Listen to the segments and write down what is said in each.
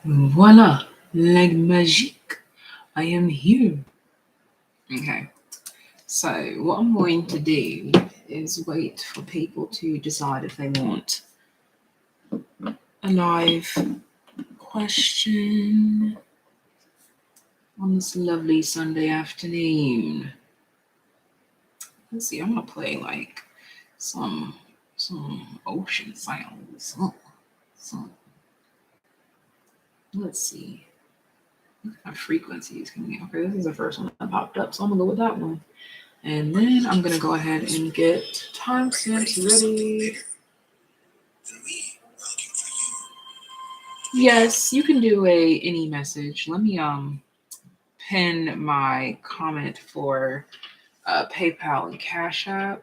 Voila, like magic, I am here. Okay, so what I'm going to do is wait for people to decide if they want a live question on this lovely Sunday afternoon. Let's see, I'm gonna play like some ocean sounds. Let's see. What kind of frequencies can we? Okay, this is the first one that popped up, so I'm gonna go with that one. And then I'm gonna go ahead and get timestamps ready. Yes, you can do any message. Let me pin my comment for PayPal and Cash App.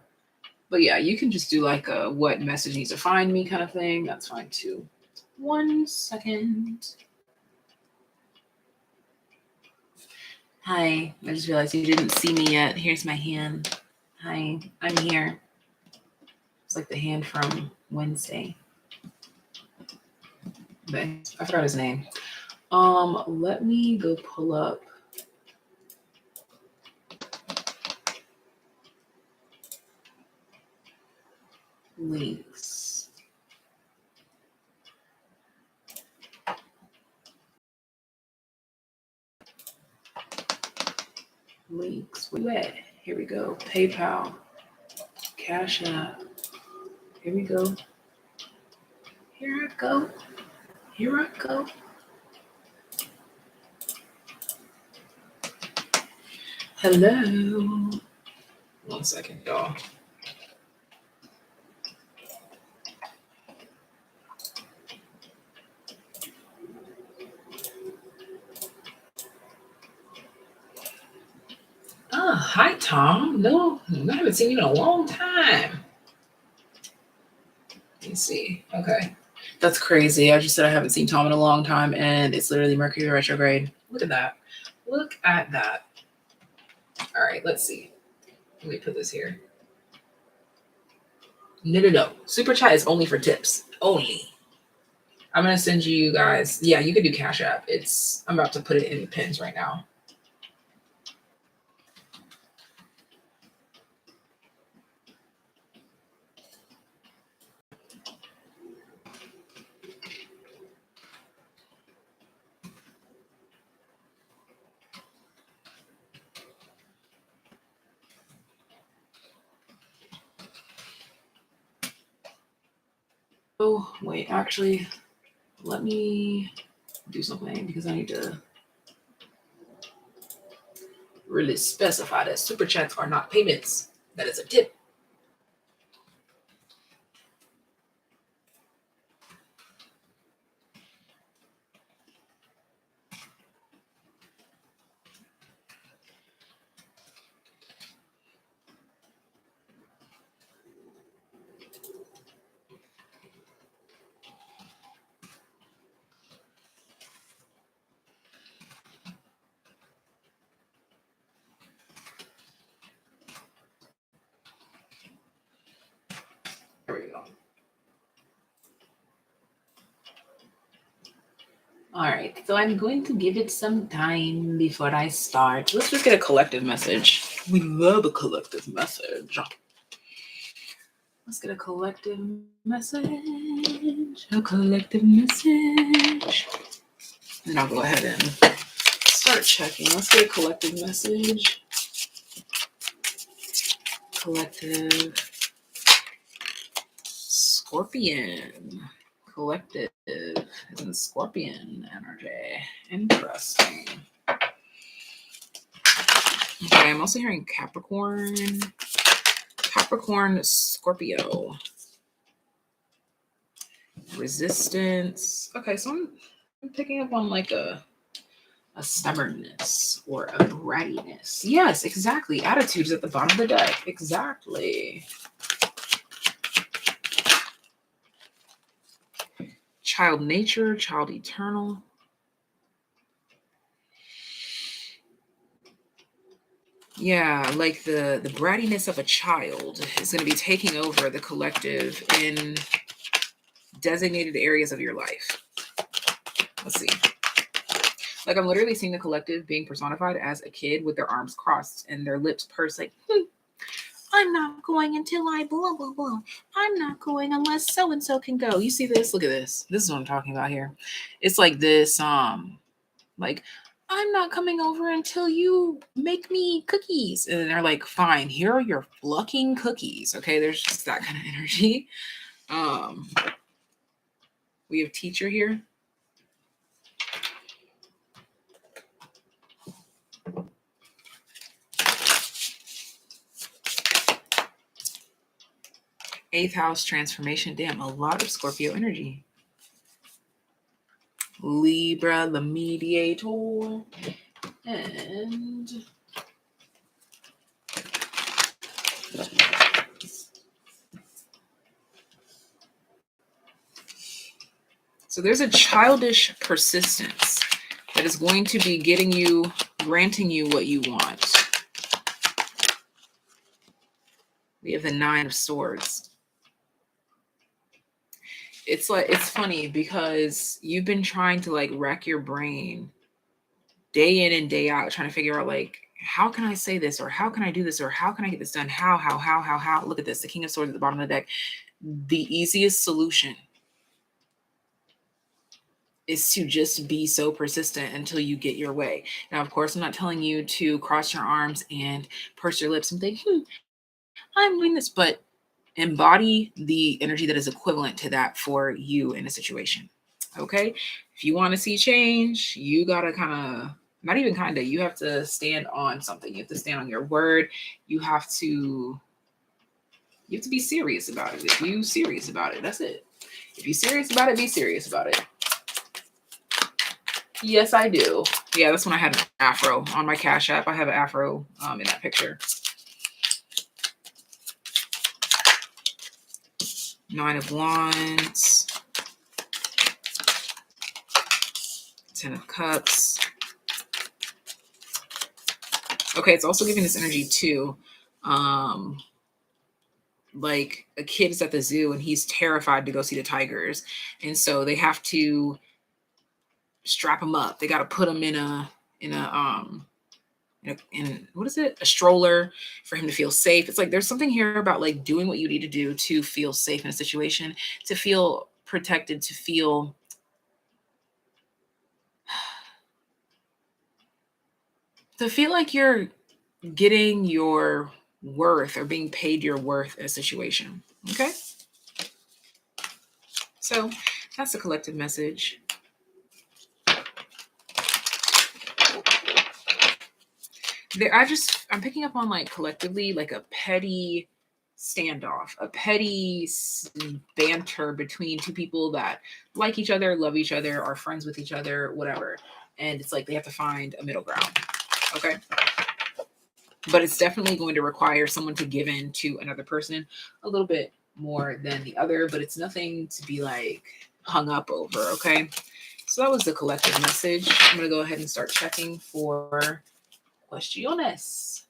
But yeah, you can just do like a what message needs to find me kind of thing. That's fine too. 1 second. Hi, I just realized you didn't see me yet. Here's my hand. Hi, I'm here. It's like the hand from Wednesday. But I forgot his name. Let me go pull up links. Links. Where you at? Here we go. PayPal. Cash App. Here we go. Here I go. Here I go. Hello. 1 second, y'all. Oh, hi, Tom. No, I haven't seen you in a long time. Let me see. Okay. That's crazy. I just said I haven't seen Tom in a long time, and it's literally Mercury retrograde. Look at that. Look at that. All right, let's see. Let me put this here. No. Super chat is only for tips. Only. I'm going to send you guys. Yeah, you can do Cash App. I'm about to put it in the pins right now. Oh, wait, actually, let me do something because I need to really specify that super chats are not payments. That is a tip. There we go. All right, so I'm going to give it some time before I start. Let's just get a collective message. We love a collective message. Let's get a collective message. A collective message. And I'll go ahead and start checking. Let's get a collective message. Collective. Scorpion. Collective is in Scorpion energy. Interesting. Okay, I'm also hearing Capricorn. Capricorn, Scorpio. Resistance. Okay, so I'm picking up on like a stubbornness or a brattiness. Yes, exactly. Attitudes at the bottom of the deck. Exactly. Child nature, child eternal. Yeah, like the brattiness of a child is going to be taking over the collective in designated areas of your life. Let's see. Like, I'm literally seeing the collective being personified as a kid with their arms crossed and their lips pursed, like, I'm not going until I blah, blah, blah. I'm not going unless so-and-so can go. You see this? Look at this. This is what I'm talking about here. It's like this, like, I'm not coming over until you make me cookies. And they're like, fine, here are your fucking cookies. Okay, there's just that kind of energy. We have teacher here. Eighth house transformation. Damn, a lot of Scorpio energy. Libra, the mediator. And so there's a childish persistence that is going to be granting you what you want. We have the 9 of Swords. It's like, it's funny because you've been trying to like rack your brain day in and day out, trying to figure out like, how can I say this? Or how can I do this? Or how can I get this done? How? Look at this. The King of Swords at the bottom of the deck. The easiest solution is to just be so persistent until you get your way. Now, of course, I'm not telling you to cross your arms and purse your lips and think, I'm doing this, but embody the energy that is equivalent to that for you in a situation. Okay? If you want to see change, you got to not even you have to stand on something. You have to stand on your word. You have to be serious about it. If you're serious about it, that's it. If you're serious about it, be serious about it. Yes, I do. Yeah, that's when I had an afro on my Cash App. I have an afro in that picture. 9 of Wands. 10 of Cups. Okay, it's also giving this energy too. Like a kid is at the zoo and he's terrified to go see the tigers. And so they have to strap him up. They got to put him in what is it? A stroller for him to feel safe. It's like there's something here about like doing what you need to do to feel safe in a situation, to feel protected, to feel like you're getting your worth or being paid your worth in a situation. Okay? So that's the collective message. I'm picking up on like collectively like a petty standoff, a petty banter between two people that like each other, love each other, are friends with each other, whatever. And it's like they have to find a middle ground. Okay? But it's definitely going to require someone to give in to another person a little bit more than the other, but it's nothing to be like hung up over. Okay? So that was the collective message. I'm going to go ahead and start checking for questiones.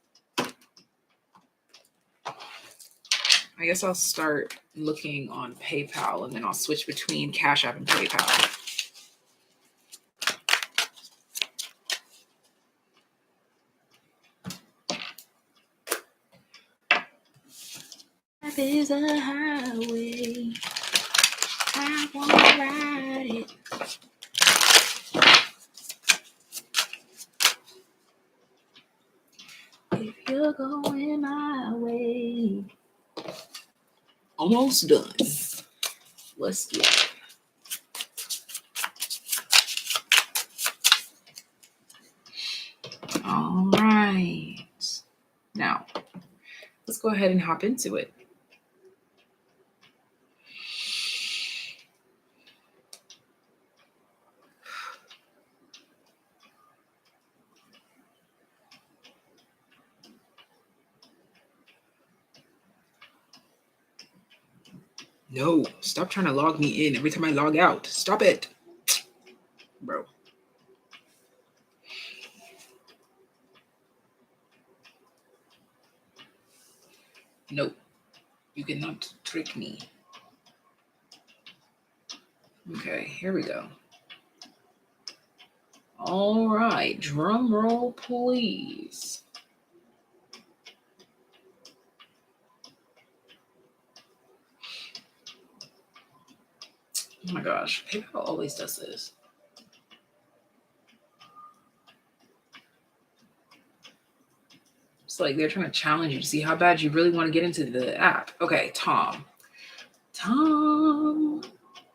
I guess I'll start looking on PayPal and then I'll switch between Cash App and PayPal. Life is a highway. I want to ride it. If you're going my way. Almost done. Let's do it. All right. Now, let's go ahead and hop into it. No, stop trying to log me in every time I log out. Stop it. Bro. Nope. You cannot trick me. Okay, here we go. All right, drum roll, please. Oh my gosh, PayPal always does this. It's like they're trying to challenge you to see how bad you really want to get into the app. Okay, Tom. All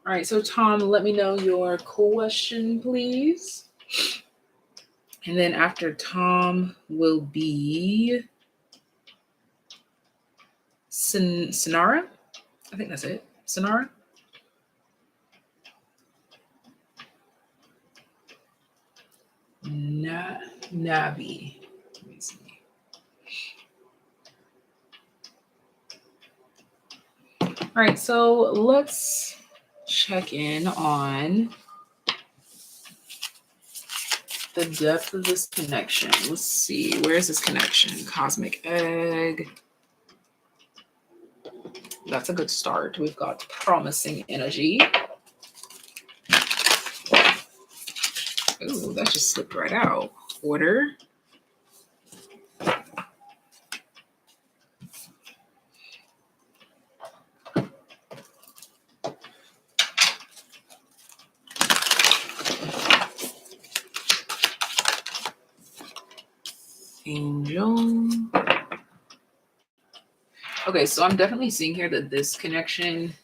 right, so Tom, let me know your question, please. And then after Tom will be Scenera. I think that's it. Scenera. Navi. Let me see. All right, so let's check in on the depth of this connection. Let's see. Where is this connection? Cosmic egg. That's a good start. We've got promising energy. Ooh, that just slipped right out. Order. Angel. Okay, so I'm definitely seeing here that this connection,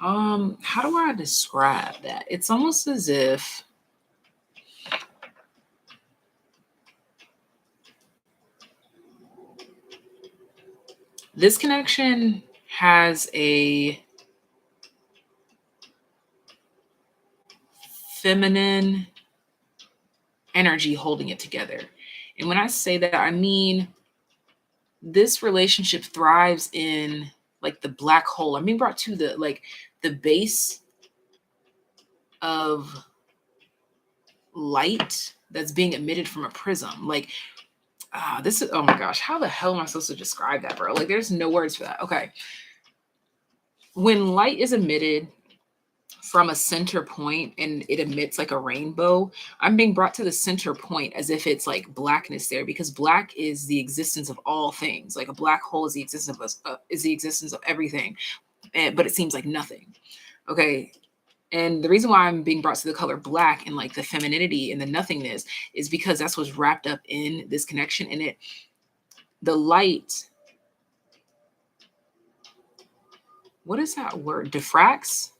how do I describe that? It's almost as if this connection has a feminine energy holding it together. And when I say that, I mean this relationship thrives in like the black hole. I'm being brought to the base of light that's being emitted from a prism. Like this is, oh my gosh, how the hell am I supposed to describe that, bro? Like there's no words for that. Okay. When light is emitted from a center point and it emits like a rainbow, I'm being brought to the center point as if it's like blackness there, because black is the existence of all things. Like a black hole is the existence of us, is the existence of everything, but it seems like nothing. Okay. And the reason why I'm being brought to the color black and like the femininity and the nothingness is because that's what's wrapped up in this connection. And the light, what is that word? Diffracts.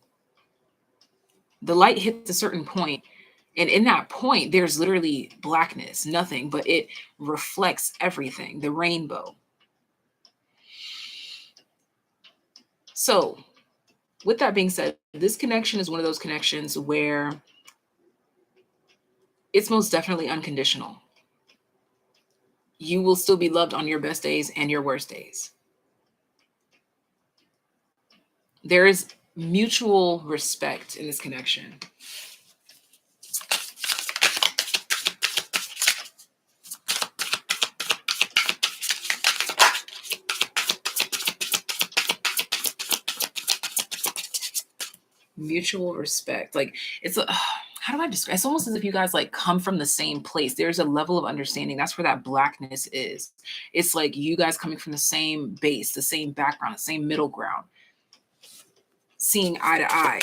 The light hits a certain point, and in that point, there's literally blackness, nothing, but it reflects everything, the rainbow. So, with that being said, this connection is one of those connections where it's most definitely unconditional. You will still be loved on your best days and your worst days. There is mutual respect in this connection. Mutual respect. Like it's how do I describe? It's almost as if you guys like come from the same place. There's a level of understanding. That's where that blackness is. It's like you guys coming from the same base, the same background, the same middle ground, seeing eye to eye.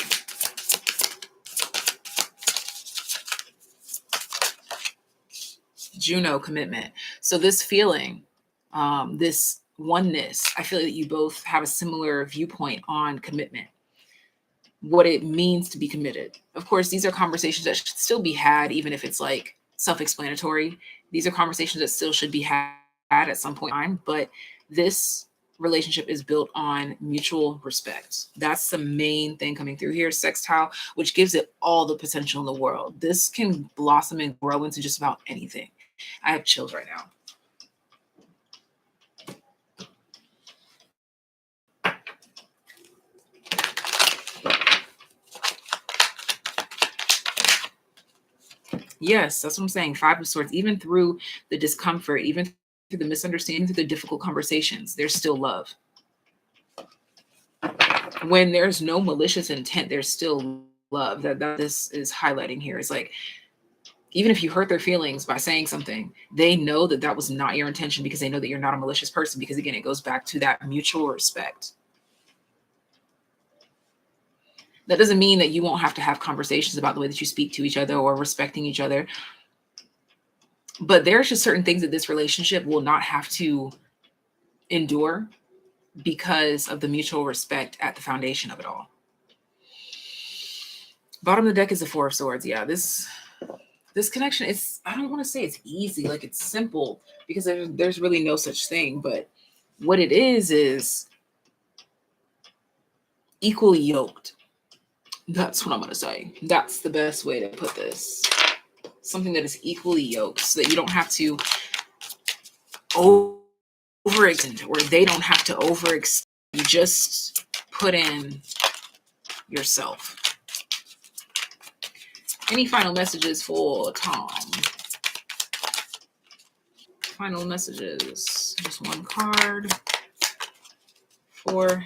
Juno commitment. So this feeling, this oneness, I feel that you both have a similar viewpoint on commitment, what it means to be committed. Of course, these are conversations that should still be had, even if it's like self-explanatory. These are conversations that still should be had at some point in time, but this relationship is built on mutual respect. That's the main thing coming through here. Sextile, which gives it all the potential in the world. This can blossom and grow into just about anything. I have chills right now. Yes, that's what I'm saying. Five of Swords, even through the discomfort, even through the misunderstanding, through the difficult conversations, there's still love. When there's no malicious intent, there's still love. That this is highlighting here. It's like Even if you hurt their feelings by saying something, they know that that was not your intention because they know that you're not a malicious person. Because again, it goes back to that mutual respect. That doesn't mean that you won't have to have conversations about the way that you speak to each other or respecting each other. But there's just certain things that this relationship will not have to endure because of the mutual respect at the foundation of it all. Bottom of the deck is the Four of Swords. Yeah, this connection is, I don't want to say it's easy, like it's simple, because there's really no such thing. But what it is equally yoked. That's what I'm going to say. That's the best way to put this. Something that is equally yoked so that you don't have to overextend, or they don't have to overextend. You just put in yourself. Any final messages for Tom? Final messages. Just one card for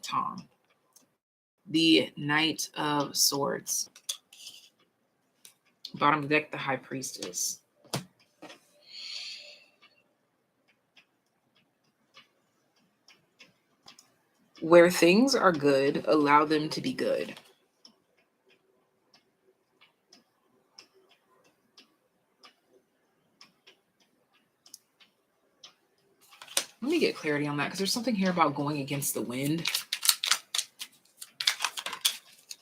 Tom. The Knight of Swords. Bottom of the deck, the High Priestess. Where things are good, allow them to be good. Let me get clarity on that, because there's something here about going against the wind.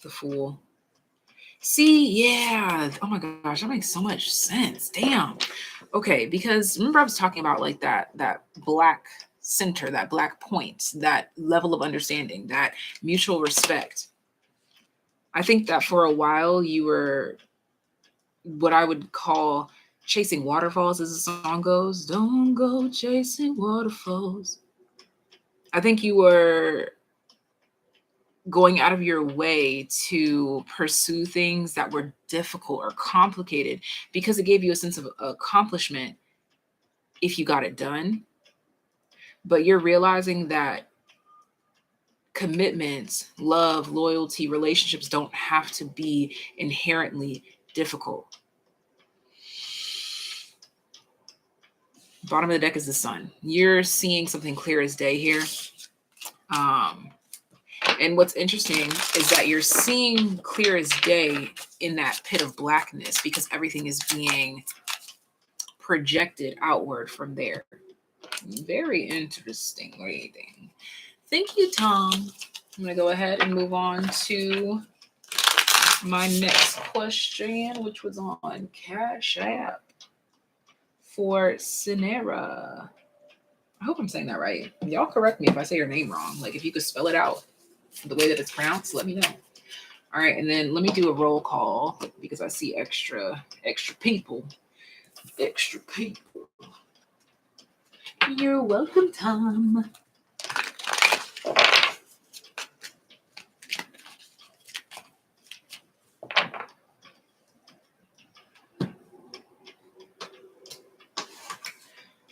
The Fool. See, yeah. Oh my gosh, that makes so much sense. Damn. Okay, because remember I was talking about like that black center, that black point, that level of understanding, that mutual respect. I think that for a while you were what I would call chasing waterfalls, as the song goes. Don't go chasing waterfalls. I think you were going out of your way to pursue things that were difficult or complicated because it gave you a sense of accomplishment if you got it done. But you're realizing that commitments, love, loyalty, relationships don't have to be inherently difficult. Bottom of the deck is the Sun. You're seeing something clear as day here. And what's interesting is that you're seeing clear as day in that pit of blackness because everything is being projected outward from there. Very interesting reading. Thank you, Tom. I'm going to go ahead and move on to my next question, which was on Cash App for Scenera. I hope I'm saying that right. Y'all correct me if I say your name wrong. Like if you could spell it out the way that it's pronounced, let me know. All right, and then let me do a roll call because I see extra people. Extra people. You're welcome, Tom.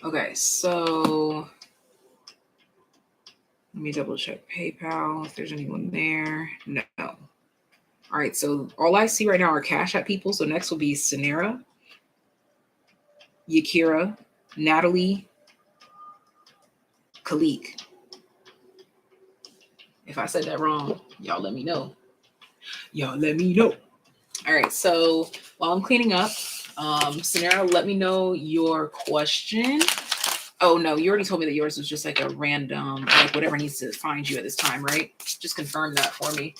Okay, so let me double check PayPal if there's anyone there. No. All right, so all I see right now are Cash App people. So next will be Scenera, Yakira, Natalie, Khalif. If I said that wrong, y'all let me know. Y'all let me know. All right, so while I'm cleaning up, Scenera, let me know your question. Oh no, you already told me that yours was just like a random, like whatever needs to find you at this time, right? Just confirm that for me.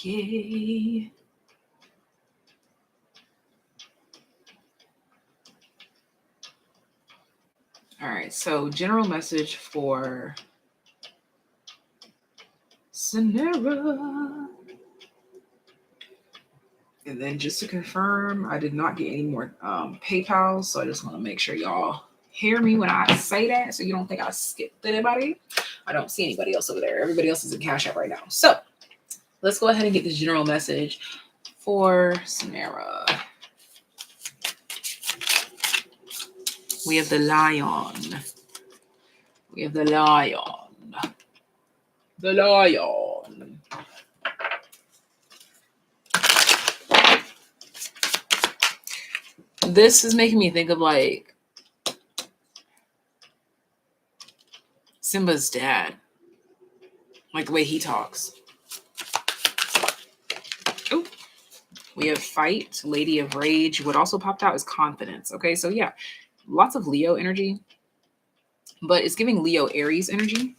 Okay. All right, so general message for Scenera. And then just to confirm, I did not get any more PayPal, so I just want to make sure y'all hear me when I say that, so you don't think I skipped anybody. I don't see anybody else over there. Everybody else is in Cash App right now. So let's go ahead and get this general message for Scenera. We have the lion. We have the lion. The lion. This is making me think of like Simba's dad. Like the way he talks. Oh, we have fight, lady of rage. What also popped out is confidence. Okay, so yeah, lots of Leo energy, but it's giving Leo Aries energy.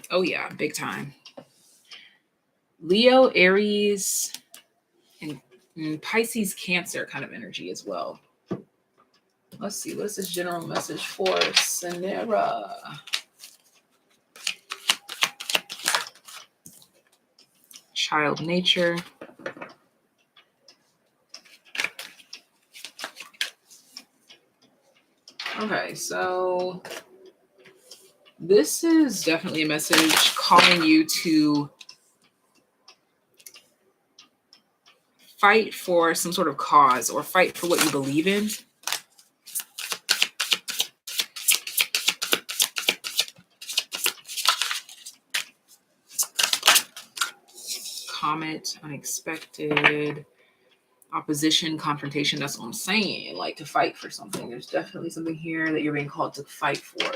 Oh yeah, big time. Leo Aries and Pisces Cancer kind of energy as well. Let's see, what is this general message for Scenera? Child nature. Okay, so this is definitely a message calling you to fight for some sort of cause or fight for what you believe in. Comet, unexpected, opposition, confrontation. That's what I'm saying. Like to fight for something. There's definitely something here that you're being called to fight for.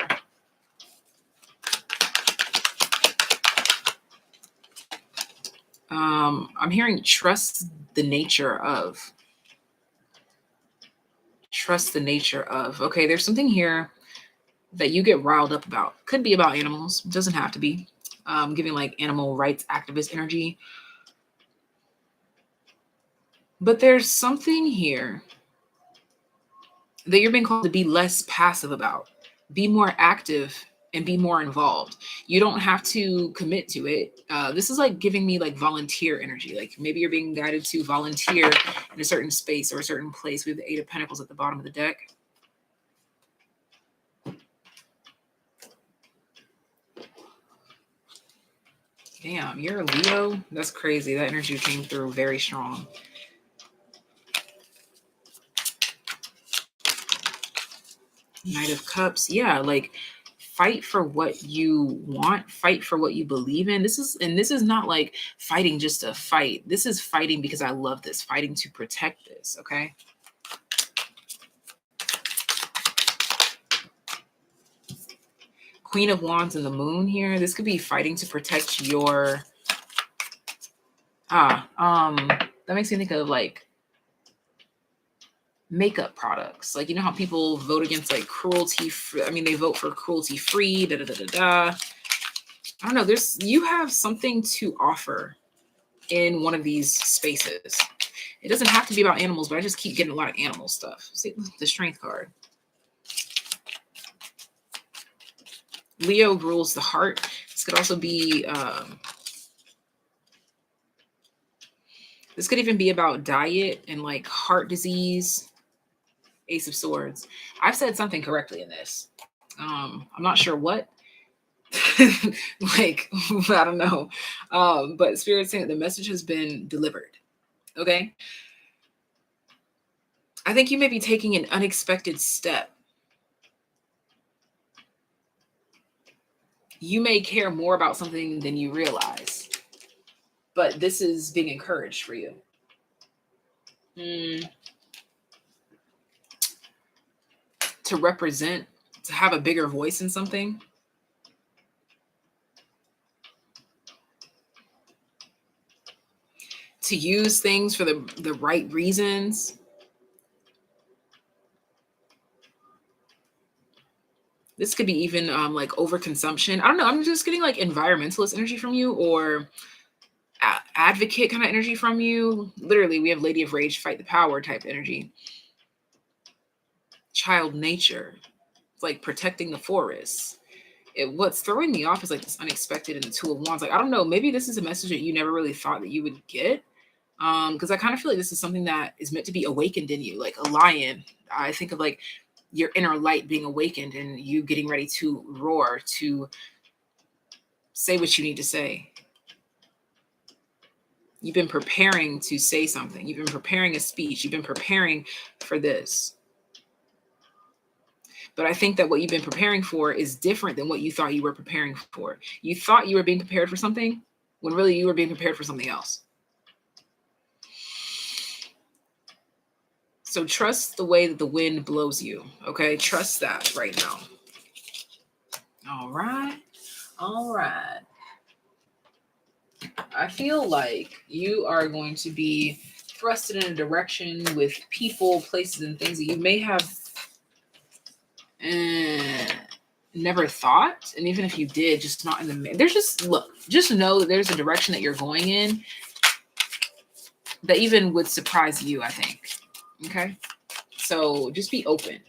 I'm hearing trust the nature of. Trust the nature of. Okay, there's something here that you get riled up about. Could be about animals. Doesn't have to be. Giving like animal rights activist energy. But there's something here that you're being called to be less passive about. Be more active and be more involved. You don't have to commit to it. This is like giving me like volunteer energy. Like maybe you're being guided to volunteer in a certain space or a certain place. We have the Eight of Pentacles at the bottom of the deck. Damn, you're a Leo? That's crazy. That energy came through very strong. Knight of Cups. Yeah, like fight for what you want, fight for what you believe in. This is not like fighting just to fight. This is fighting because I love this, fighting to protect this, okay? Queen of Wands and the Moon here. This could be fighting to protect your that makes me think of like makeup products. Like, you know how people vote against like cruelty I mean, they vote for cruelty free, da da da da da. I don't know, you have something to offer in one of these spaces. It doesn't have to be about animals, but I just keep getting a lot of animal stuff. See the Strength card. Leo rules the heart. This could also be this could even be about diet and like heart disease. Ace of Swords. I've said something correctly in this. I'm not sure what. Like, I don't know. But Spirit's saying that the message has been delivered. Okay. I think you may be taking an unexpected step. You may care more about something than you realize. But this is being encouraged for you. To represent, to have a bigger voice in something. To use things for the right reasons. This could be even like overconsumption. I don't know. I'm just getting like environmentalist energy from you, or advocate kind of energy from you. Literally, we have Lady of Rage, fight the power type energy. Child nature, like protecting the forest. What's throwing me off is like this unexpected and the Two of Wands. Like, I don't know, maybe this is a message that you never really thought that you would get. Because I kind of feel like this is something that is meant to be awakened in you, like a lion. I think of like your inner light being awakened and you getting ready to roar, to say what you need to say. You've been preparing to say something. You've been preparing a speech. You've been preparing for this. But I think that what you've been preparing for is different than what you thought you were preparing for. You thought you were being prepared for something when really you were being prepared for something else. So trust the way that the wind blows you, okay? Trust that right now. All right. All right. I feel like you are going to be thrusted in a direction with people, places, and things that you may have never thought. And even if you did, just not in the... There's just... Look, just know that there's a direction that you're going in that even would surprise you, I think. Okay? So just be open.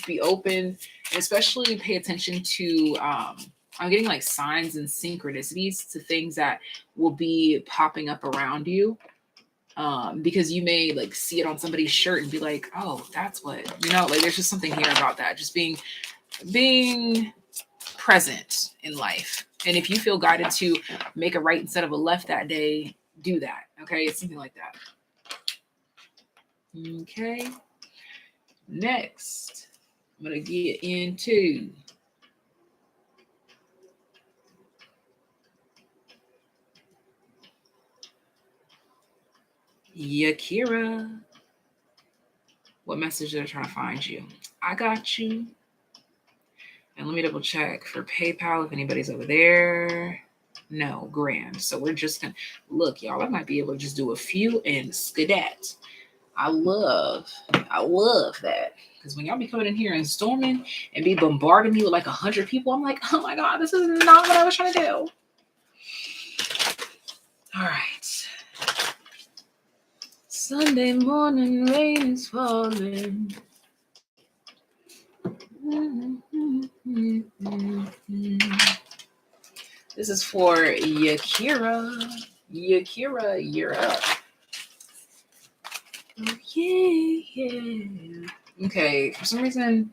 Be open, and especially pay attention to... I'm getting like signs and synchronicities to things that will be popping up around you. Because you may like see it on somebody's shirt and be like, oh, that's what, like there's just something here about that. Just being present in life. And if you feel guided to make a right instead of a left that day, do that. Okay. It's something like that. Okay. Next, I'm going to get into Yakira. What message they're trying to find you? I got you. And let me double check for PayPal if anybody's over there. No, grand. So we're just gonna look, y'all. I might be able to just do a few and skedat. I love that. Because when y'all be coming in here and storming and be bombarding me with like 100 people, I'm like, oh my God, this is not what I was trying to do. All right. Sunday morning rain is falling. This is for Yakira. Yakira, you're up. Oh, yeah. Okay, for some reason,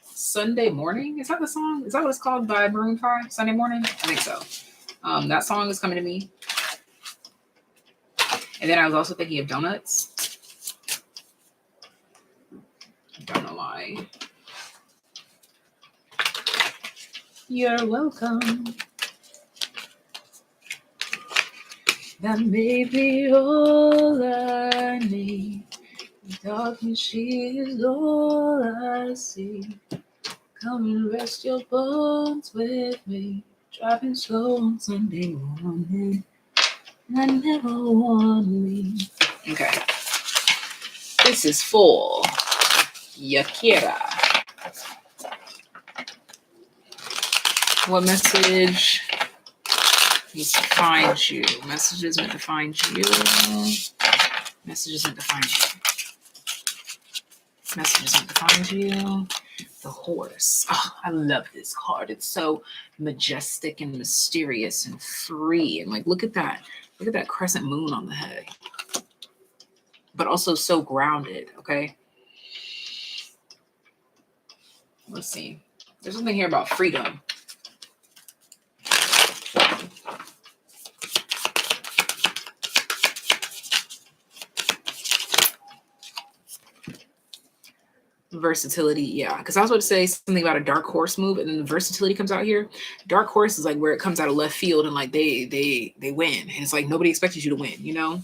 Sunday Morning, is that the song? Is that what it's called by Maroon 5? Sunday Morning? I think so. That song is coming to me. And then I was also thinking of donuts. Don't know why. You're welcome. That may be all I need. Darkness is all I see. Come and rest your bones with me. Driving slow on Sunday morning. I never want to leave. Okay. This is for Yakira. What message needs to find you? Messages meant to find you. Messages meant to find you. Messages meant to find you. The horse. Oh, I love this card. It's so majestic and mysterious and free. And like, look at that. Look at that crescent moon on the head. But also so grounded, okay? Let's see. There's something here about freedom. Versatility, yeah. Because I was about to say something about a dark horse move, and then the versatility comes out here. Dark horse is like where it comes out of left field, and like they win, and it's like nobody expected you to win,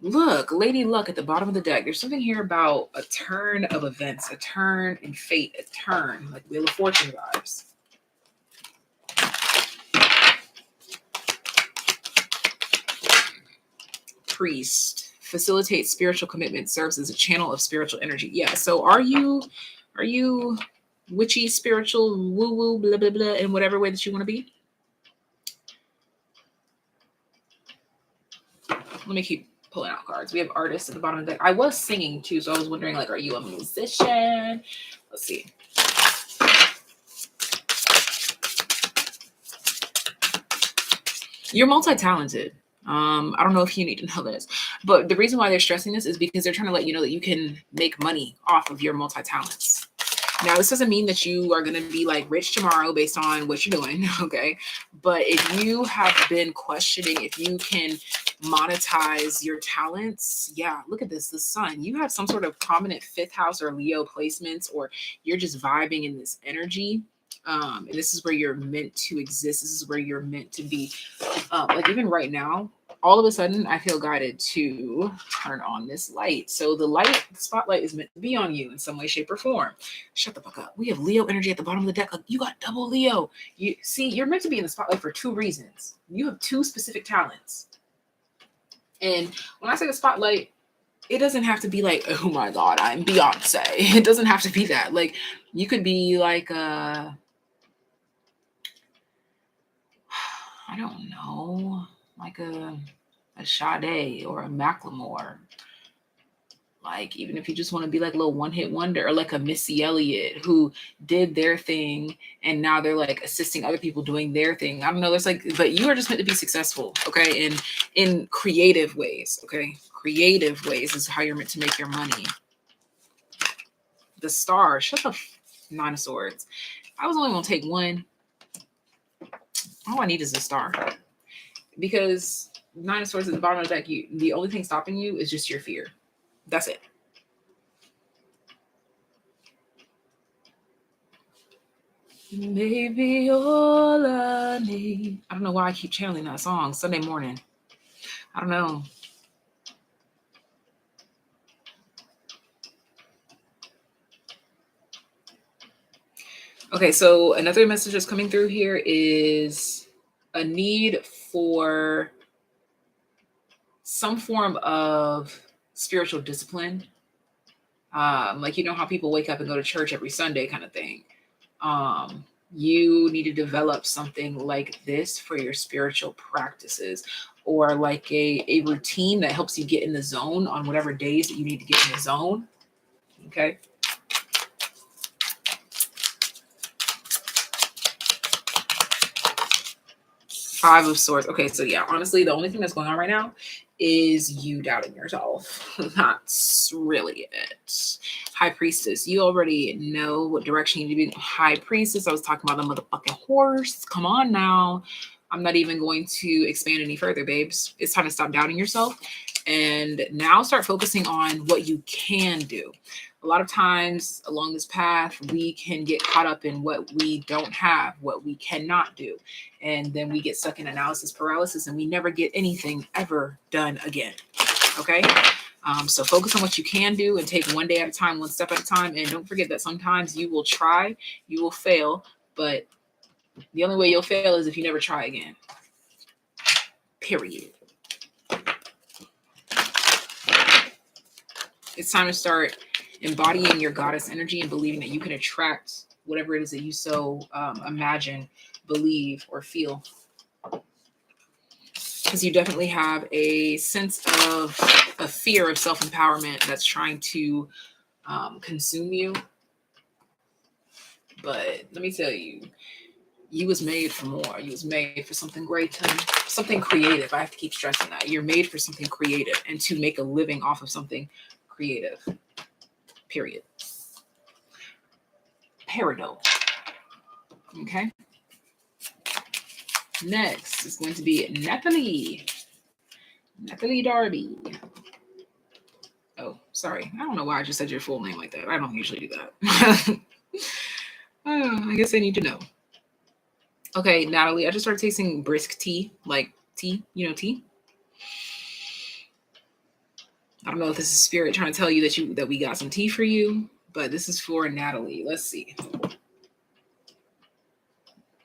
Look, Lady Luck at the bottom of the deck. There's something here about a turn of events, a turn in fate, a turn, like Wheel of Fortune vibes. Priest. Facilitates spiritual commitment, serves as a channel of spiritual energy. Yeah. So are you witchy, spiritual, woo-woo, blah, blah, blah, in whatever way that you want to be? Let me keep pulling out cards. We have artists at the bottom of the deck. I was singing too, so I was wondering, like, are you a musician? Let's see. You're multi-talented. I don't know if you need to know this, but the reason why they're stressing this is because they're trying to let you know that you can make money off of your multi-talents. Now, this doesn't mean that you are going to be like rich tomorrow based on what you're doing, okay? But if you have been questioning if you can monetize your talents, yeah, look at this, the sun. You have some sort of prominent fifth house or Leo placements, or you're just vibing in this energy. And this is where you're meant to exist. This is where you're meant to be. Like even right now, all of a sudden, I feel guided to turn on this light. So the light, the spotlight is meant to be on you in some way, shape, or form. Shut the fuck up. We have Leo energy at the bottom of the deck. Like, you got double Leo. You see, you're meant to be in the spotlight for two reasons. You have two specific talents. And when I say the spotlight, it doesn't have to be like, oh my God, I'm Beyonce. It doesn't have to be that. Like, you could be like I don't know, like a Sade or a Macklemore. Like, even if you just want to be like a little one-hit wonder, or like a Missy Elliott who did their thing and now they're like assisting other people doing their thing. I don't know. There's like, but you are just meant to be successful, okay? In creative ways, okay? Creative ways is how you're meant to make your money. The star, shut the Nine of Swords. I was only gonna take one. All I need is a star, because Nine of Swords at the bottom of the deck, the only thing stopping you is just your fear. That's it. Maybe all I need. I don't know why I keep channeling that song Sunday morning. I don't know. Okay, so another message that's coming through here is a need for some form of spiritual discipline. Like, you know how people wake up and go to church every Sunday kind of thing. You need to develop something like this for your spiritual practices, or like a routine that helps you get in the zone on whatever days that you need to get in the zone. Okay. Five of Swords. Okay, so yeah, honestly, the only thing that's going on right now is you doubting yourself. That's really it. High Priestess. You already know what direction you need to be. High Priestess. I was talking about the motherfucking horse. Come on now. I'm not even going to expand any further, babes. It's time to stop doubting yourself and now start focusing on what you can do. A lot of times along this path, we can get caught up in what we don't have, what we cannot do. And then we get stuck in analysis paralysis and we never get anything ever done again. Okay. So focus on what you can do and take one day at a time, one step at a time. And don't forget that sometimes you will try, you will fail, but the only way you'll fail is if you never try again. Period. It's time to start embodying your goddess energy and believing that you can attract whatever it is that you so imagine, believe, or feel. Because you definitely have a sense of a fear of self-empowerment that's trying to consume you. But let me tell you, you was made for more. You was made for something greater, something creative. I have to keep stressing that. You're made for something creative and to make a living off of something creative. Period. Peridot. Okay. Next is going to be Natalie. Natalie Darby. Oh, sorry. I don't know why I just said your full name like that. I don't usually do that. I guess I need to know. Okay, Natalie, I just started tasting brisk tea, like tea, tea. I don't know if this is spirit trying to tell you that we got some tea for you, but this is for Natalie. Let's see.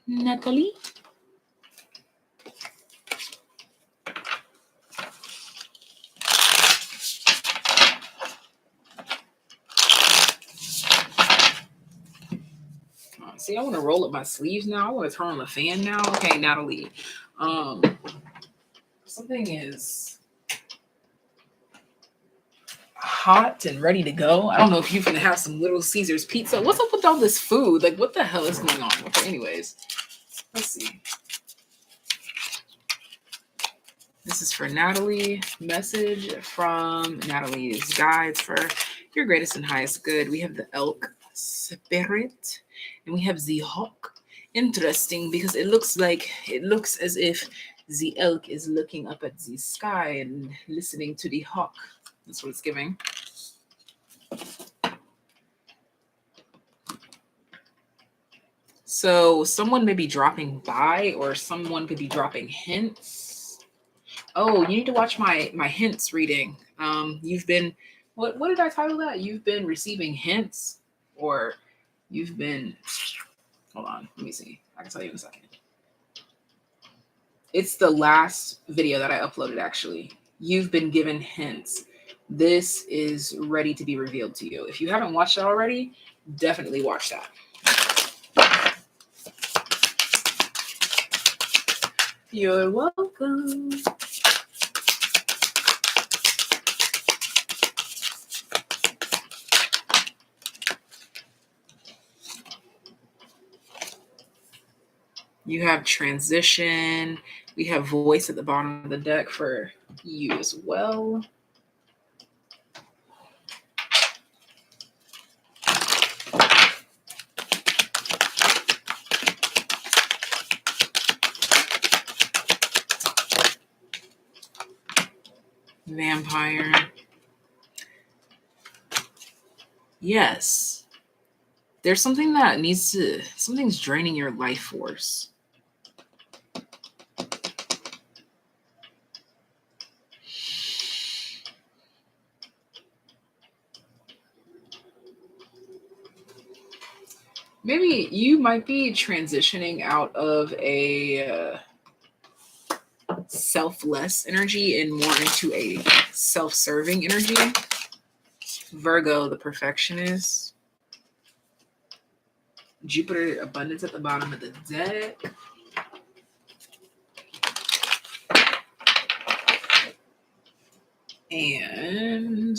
Natalie? See, I want to roll up my sleeves now. I want to turn on the fan now. Okay, Natalie. Something is hot and ready to go. I don't know if you're gonna have some Little Caesars pizza. What's up with all this food? Like, what the hell is going on? Okay, anyways, let's see. This is for Natalie. Message from Natalie's guides for your greatest and highest good. We have the elk spirit, and we have the hawk. Interesting, because it looks as if the elk is looking up at the sky and listening to the hawk. That's what it's giving. So someone may be dropping by, or someone could be dropping hints. Oh, you need to watch my hints reading. You've been what did I title that? You've been receiving hints, or you've been. Hold on, let me see. I can tell you in a second. It's the last video that I uploaded. Actually, you've been given hints. This is ready to be revealed to you. If you haven't watched it already, definitely watch that. You're welcome. You have transition. We have voice at the bottom of the deck for you as well. Vampire. Yes. There's something that something's draining your life force. Maybe you might be transitioning out of a selfless energy and more into a self-serving energy. Virgo, the perfectionist. Jupiter, abundance at the bottom of the deck. And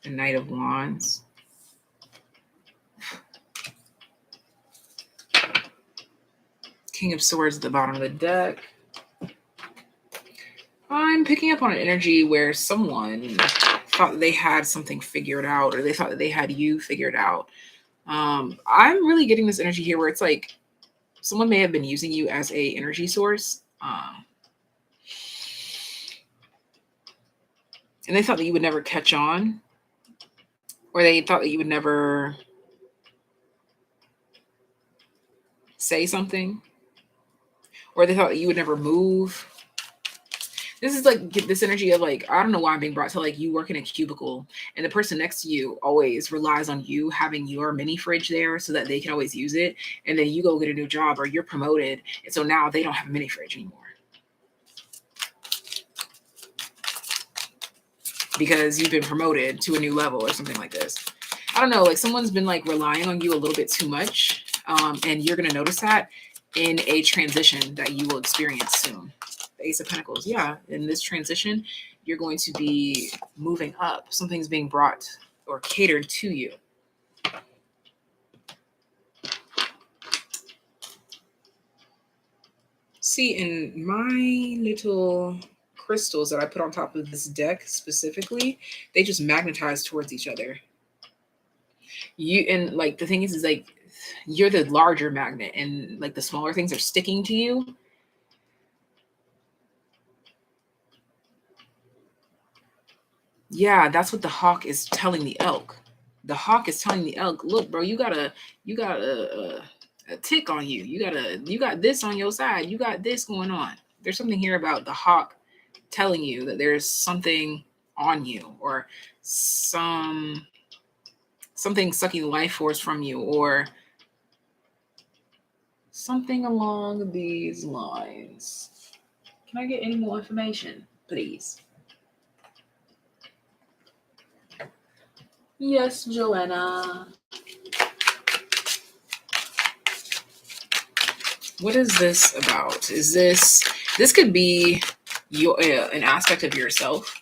the Knight of Wands. King of Swords at the bottom of the deck. I'm picking up on an energy where someone thought they had something figured out, or they thought that they had you figured out. I'm really getting this energy here where it's like someone may have been using you as a energy source. And they thought that you would never catch on, or they thought that you would never say something, or they thought that you would never move. This is like this energy of like, I don't know why I'm being brought to like you work in a cubicle and the person next to you always relies on you having your mini fridge there so that they can always use it. And then you go get a new job or you're promoted. And so now they don't have a mini fridge anymore. Because you've been promoted to a new level or something like this. I don't know, like someone's been like relying on you a little bit too much. And you're going to notice that in a transition that you will experience soon. The Ace of Pentacles. Yeah, in this transition, you're going to be moving up. Something's being brought or catered to you. See, in my little crystals that I put on top of this deck specifically, they just magnetize towards each other. And like the thing is like you're the larger magnet and like the smaller things are sticking to you. Yeah, that's what the hawk is telling the elk. The hawk is telling the elk, look, bro, you got a tick on you. You got this on your side. You got this going on. There's something here about the hawk telling you that there's something on you, or something sucking life force from you, or something along these lines. Can I get any more information, please? Yes, Joanna. What is this about? Is this could be an aspect of yourself.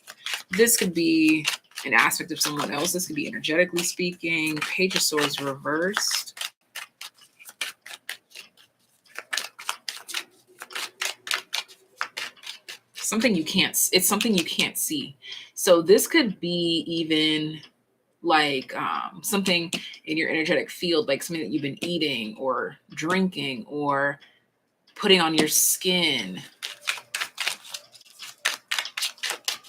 This could be an aspect of someone else. This could be energetically speaking. Page of Swords reversed. It's something you can't see. So this could be even like something in your energetic field, like something that you've been eating or drinking or putting on your skin,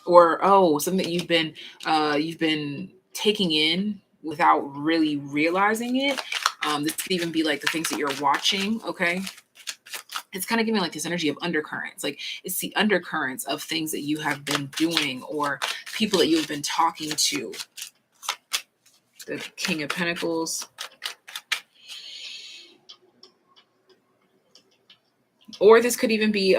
or something that you've been taking in without really realizing it. This could even be like the things that you're watching. Okay, it's kind of giving like this energy of undercurrents. Like it's the undercurrents of things that you have been doing or people that you've been talking to. The King of Pentacles. Or this could even be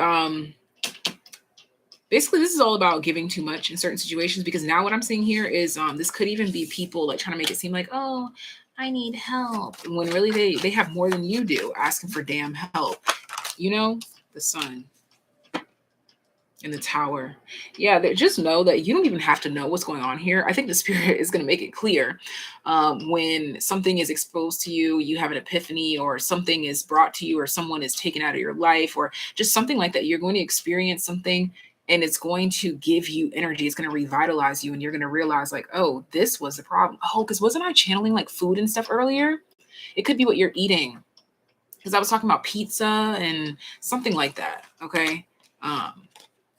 basically this is all about giving too much in certain situations, because now what I'm seeing here is this could even be people like trying to make it seem like, oh, I need help, when really they have more than you do, asking for damn help. You know, the Sun in the Tower. Yeah, just know that you don't even have to know what's going on here. I think the Spirit is going to make it clear. When something is exposed to you, you have an epiphany, or something is brought to you, or someone is taken out of your life, or just something like that. You're going to experience something, and it's going to give you energy. It's going to revitalize you, and you're going to realize like, oh, this was the problem. Oh, because wasn't I channeling like food and stuff earlier? It could be what you're eating, because I was talking about pizza and something like that. Okay.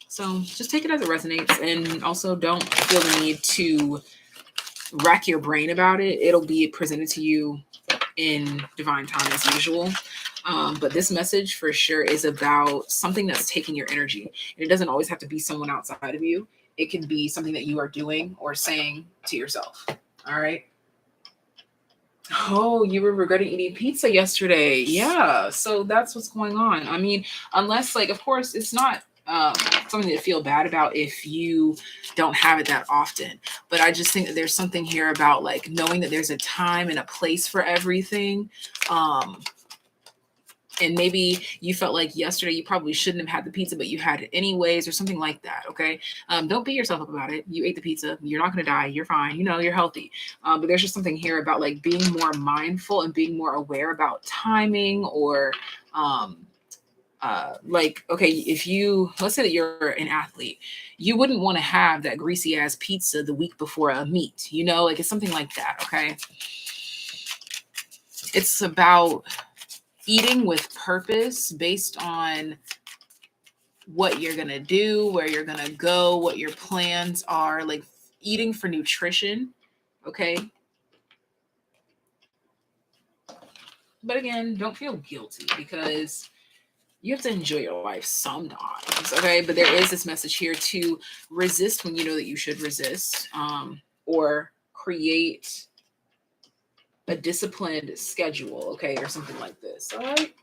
So just take it as it resonates, and also don't feel the need to rack your brain about it. It'll be presented to you in divine time as usual. But this message for sure is about something that's taking your energy. And it doesn't always have to be someone outside of you. It can be something that you are doing or saying to yourself. All right. Oh, you were regretting eating pizza yesterday. Yeah. So that's what's going on. I mean, unless, like, of course, it's not something to feel bad about if you don't have it that often. But I just think that there's something here about like knowing that there's a time and a place for everything. And maybe you felt like yesterday you probably shouldn't have had the pizza, but you had it anyways, or something like that. Okay. Don't beat yourself up about it. You ate the pizza. You're not going to die. You're fine. You know, you're healthy. But there's just something here about like being more mindful and being more aware about timing, or like, okay, if let's say that you're an athlete, you wouldn't want to have that greasy ass pizza the week before a meet, you know, like it's something like that. Okay. It's about eating with purpose based on what you're going to do, where you're going to go, what your plans are, like eating for nutrition. Okay. But again, don't feel guilty, because you have to enjoy your life sometimes. Okay. But there is this message here to resist when you know that you should resist, or create a disciplined schedule. Okay. Or something like this. All right.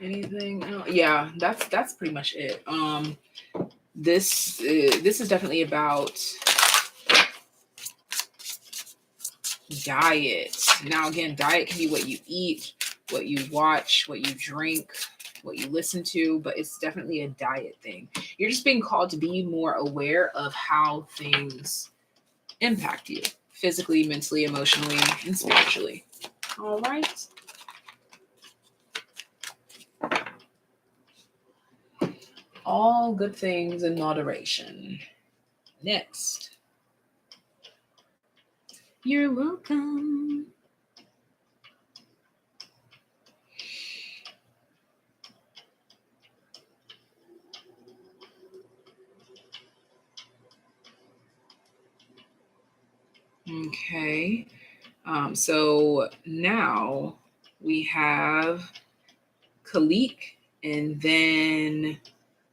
Anything else? Yeah, that's pretty much it. This is definitely about diet. Now again, diet can be what you eat, what you watch, what you drink, what you listen to, but it's definitely a diet thing. You're just being called to be more aware of how things impact you physically, mentally, emotionally, and spiritually. All right. All good things in moderation. Next. You're welcome. Okay. So now we have Khalif, and then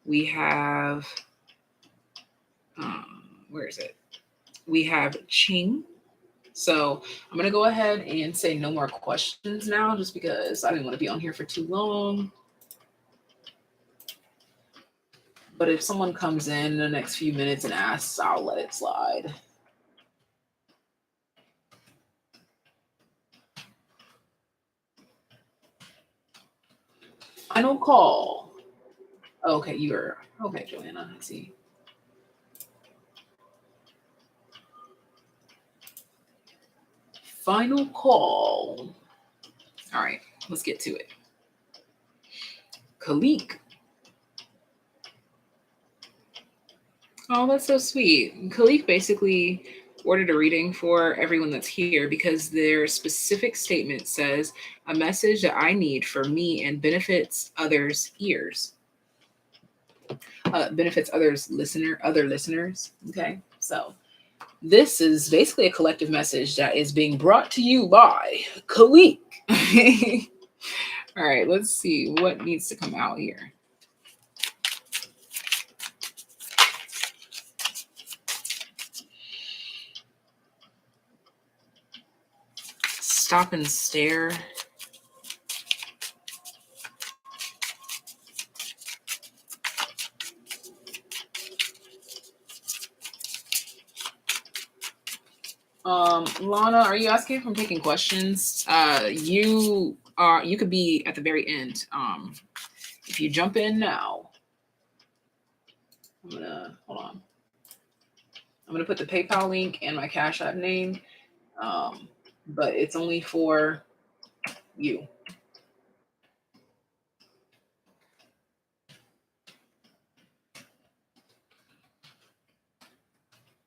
we have, where is it? We have Ching. So I'm going to go ahead and say no more questions now, just because I didn't want to be on here for too long. But if someone comes in the next few minutes and asks, I'll let it slide. Final call. Okay, you're okay, Joanna. I see. Final call. All right, let's get to it. Khalif. Oh, that's so sweet. Khalif basically ordered a reading for everyone that's here because their specific statement says a message that I need for me and benefits others' ears. Benefits other listeners. Okay, so this is basically a collective message that is being brought to you by Khalif. All right, let's see what needs to come out here. Stop and stare. Lana, are you asking if I'm taking questions? You could be at the very end. If you jump in now, hold on. I'm gonna put the PayPal link and my Cash App name. But it's only for you.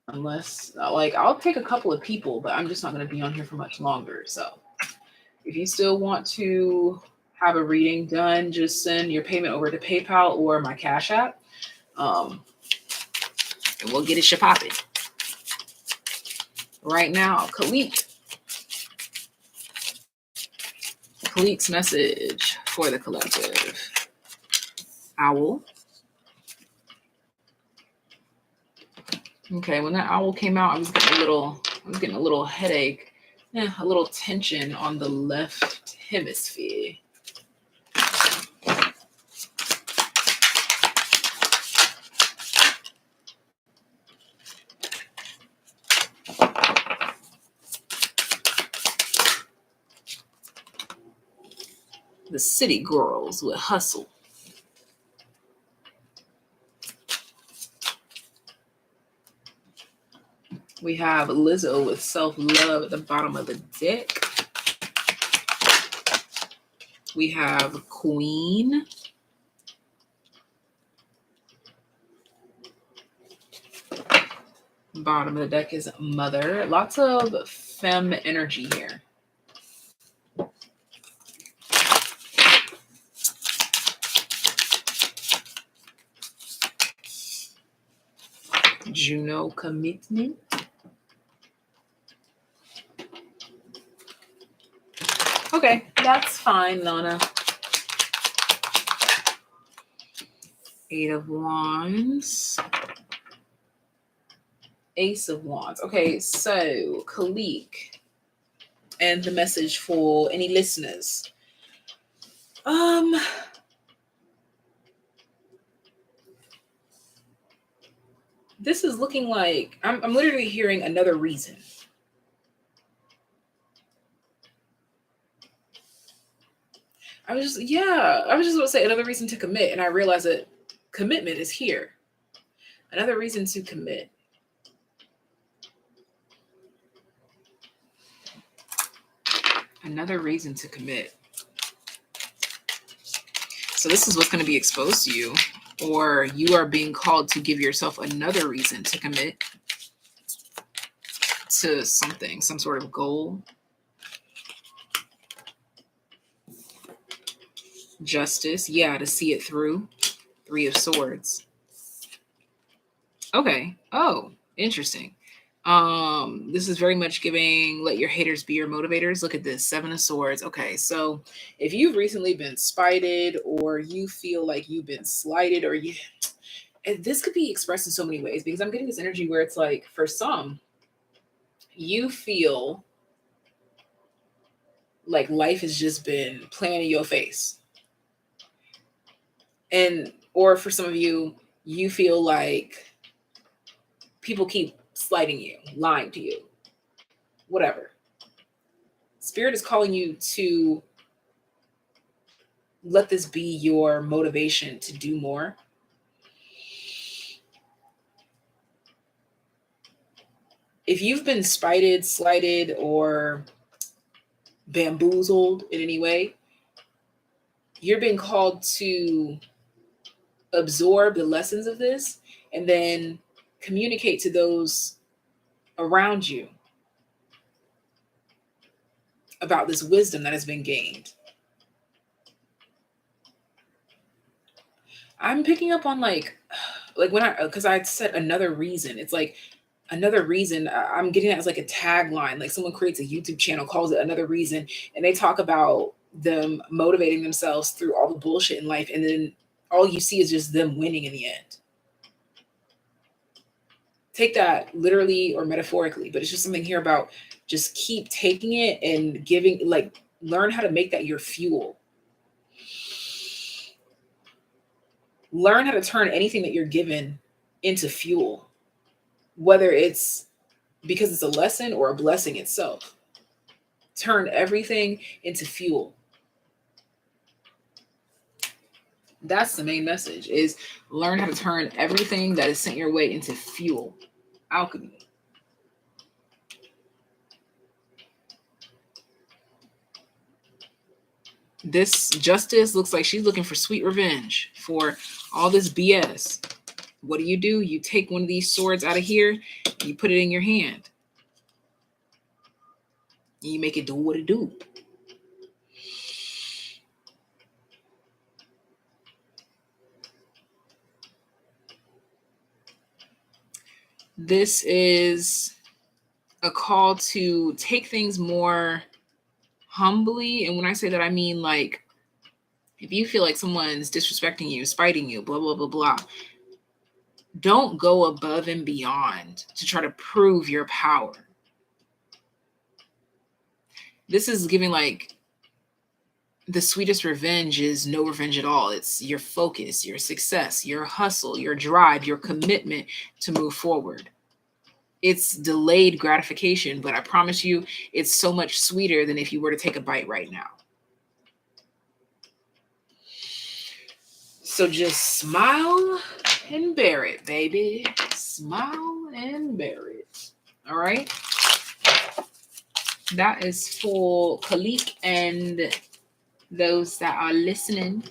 Unless like I'll take a couple of people, but I'm just not gonna be on here for much longer. So if you still want to have a reading done, just send your payment over to PayPal or my Cash App. And we'll get it popping. Right now, Khalif's message for the collective. Owl. Okay, when that owl came out, I was getting a little headache, a little tension on the left hemisphere. The city girls would hustle. We have Lizzo with self-love at the bottom of the deck. We have Queen. Bottom of the deck is Mother. Lots of femme energy here. Juno commitment. Okay, that's fine, Lana. Eight of Wands. Ace of Wands. Okay, so Khalif and the message for any listeners. This is looking like I'm literally hearing another reason. I was just going to say another reason to commit, and I realized that commitment is here. Another reason to commit. Another reason to commit. So this is what's going to be exposed to you, or you are being called to give yourself another reason to commit to something, some sort of goal. Justice, to see it through. Three of Swords. Okay. Oh, interesting. This is very much giving let your haters be your motivators. Look at this, Seven of Swords. Okay, so if you've recently been spited, or you feel like you've been slighted, or this could be expressed in so many ways, because I'm getting this energy where it's like, for some, you feel like life has just been playing in your face. Or for some of you, you feel like people keep slighting you, lying to you, whatever. Spirit is calling you to let this be your motivation to do more. If you've been spited, slighted, or bamboozled in any way, you're being called to absorb the lessons of this and then communicate to those around you about this wisdom that has been gained. I'm picking up on like when because I said another reason. It's like another reason. I'm getting that as like a tagline. Like someone creates a YouTube channel, calls it another reason, and they talk about them motivating themselves through all the bullshit in life, and then all you see is just them winning in the end. Take that literally or metaphorically, but it's just something here about just keep taking it and giving, like, learn how to make that your fuel. Learn how to turn anything that you're given into fuel, whether it's because it's a lesson or a blessing itself. Turn everything into fuel. That's the main message, is learn how to turn everything that is sent your way into fuel. Alchemy. This justice looks like she's looking for sweet revenge for all this BS. What do? You take one of these swords out of here, and you put it in your hand. And you make it do what it do. This is a call to take things more humbly. And when I say that, I mean, like, if you feel like someone's disrespecting you, spiting you, blah, blah, blah, blah, don't go above and beyond to try to prove your power. This is giving like the sweetest revenge is no revenge at all. It's your focus, your success, your hustle, your drive, your commitment to move forward. It's delayed gratification, but I promise you, it's so much sweeter than if you were to take a bite right now. So just smile and bear it, baby. Smile and bear it. All right. That is for Khalif and those that are listening.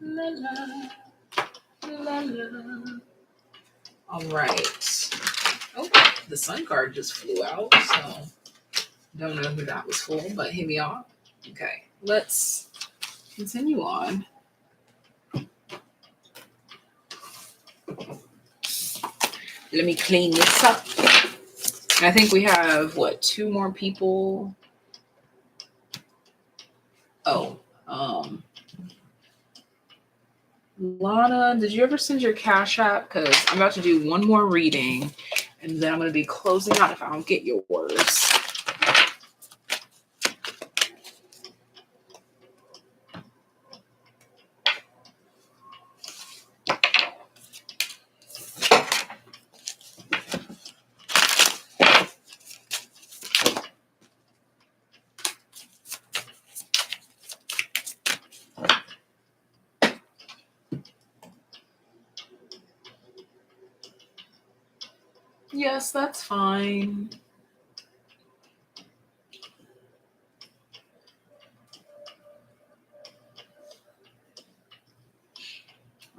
La, la, la, la. All right. Oh, the sun card just flew out, so don't know who that was for, but here we are. Okay, let's continue on. Let me clean this up. I think we have, what, 2 more people? Oh, Lana, did you ever send your Cash App? Because I'm about to do one more reading, and then I'm going to be closing out if I don't get yours. Yes, that's fine.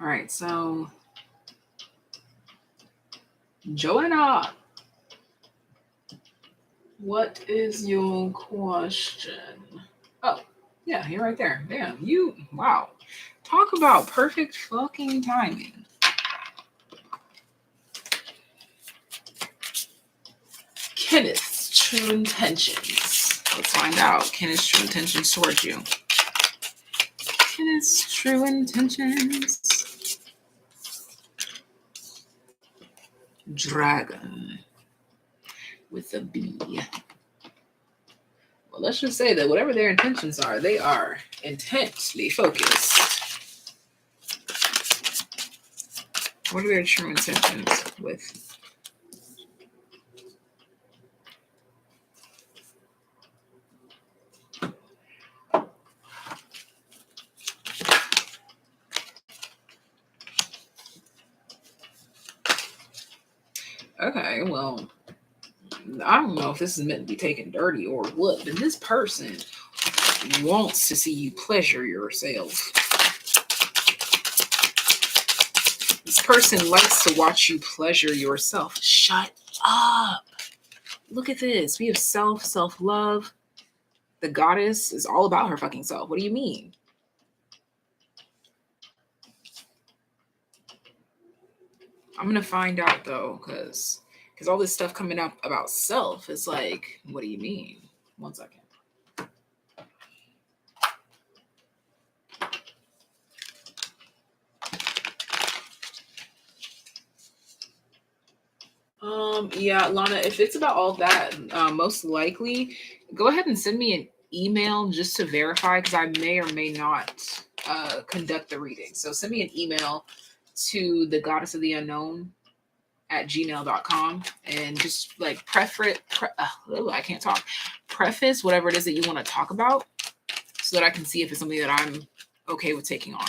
All right, so Joanna, what is your question? Oh, yeah, you're right there. Damn, wow. Talk about perfect fucking timing. Kenneth's true intentions. Let's find out Kenneth's true intentions towards you. Kenneth's true intentions. Dragon. with a B. Well, let's just say that whatever their intentions are, they are intensely focused. What are their true intentions with? Okay, well, I don't know if this is meant to be taken dirty or what, but this person wants to see you pleasure yourself. This person likes to watch you pleasure yourself. Shut up. Look at this. We have self-love. The goddess is all about her fucking self. What do you mean? I'm gonna find out though, because all this stuff coming up about self is like, what do you mean? 1 second. Yeah, Lana, if it's about all that, most likely go ahead and send me an email just to verify, because I may or may not conduct the reading. So send me an email to the goddess of the unknown at gmail.com and just like I can't talk. Preface whatever it is that you want to talk about so that I can see if it's something that I'm okay with taking on.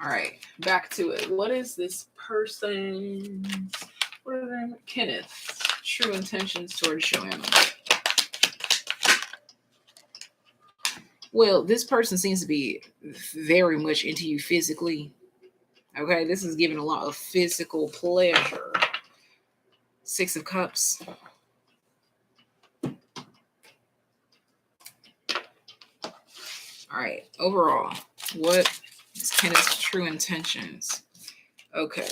All right, back to it. What is this person's, what are their, Kenneth's true intentions towards Joanna? Well, this person seems to be very much into you physically. Okay, this is giving a lot of physical pleasure. 6 of Cups. All right, overall, what is Kenneth's true intentions? Okay.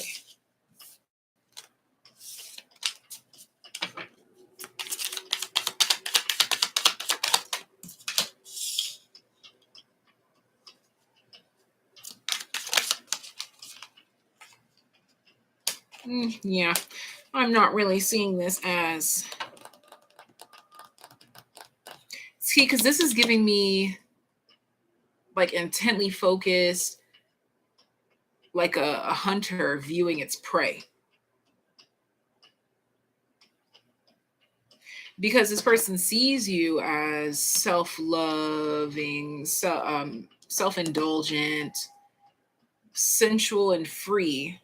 Yeah, I'm not really seeing this as... See, because this is giving me like intently focused, like a hunter viewing its prey. Because this person sees you as self-loving, self-indulgent, sensual, and free.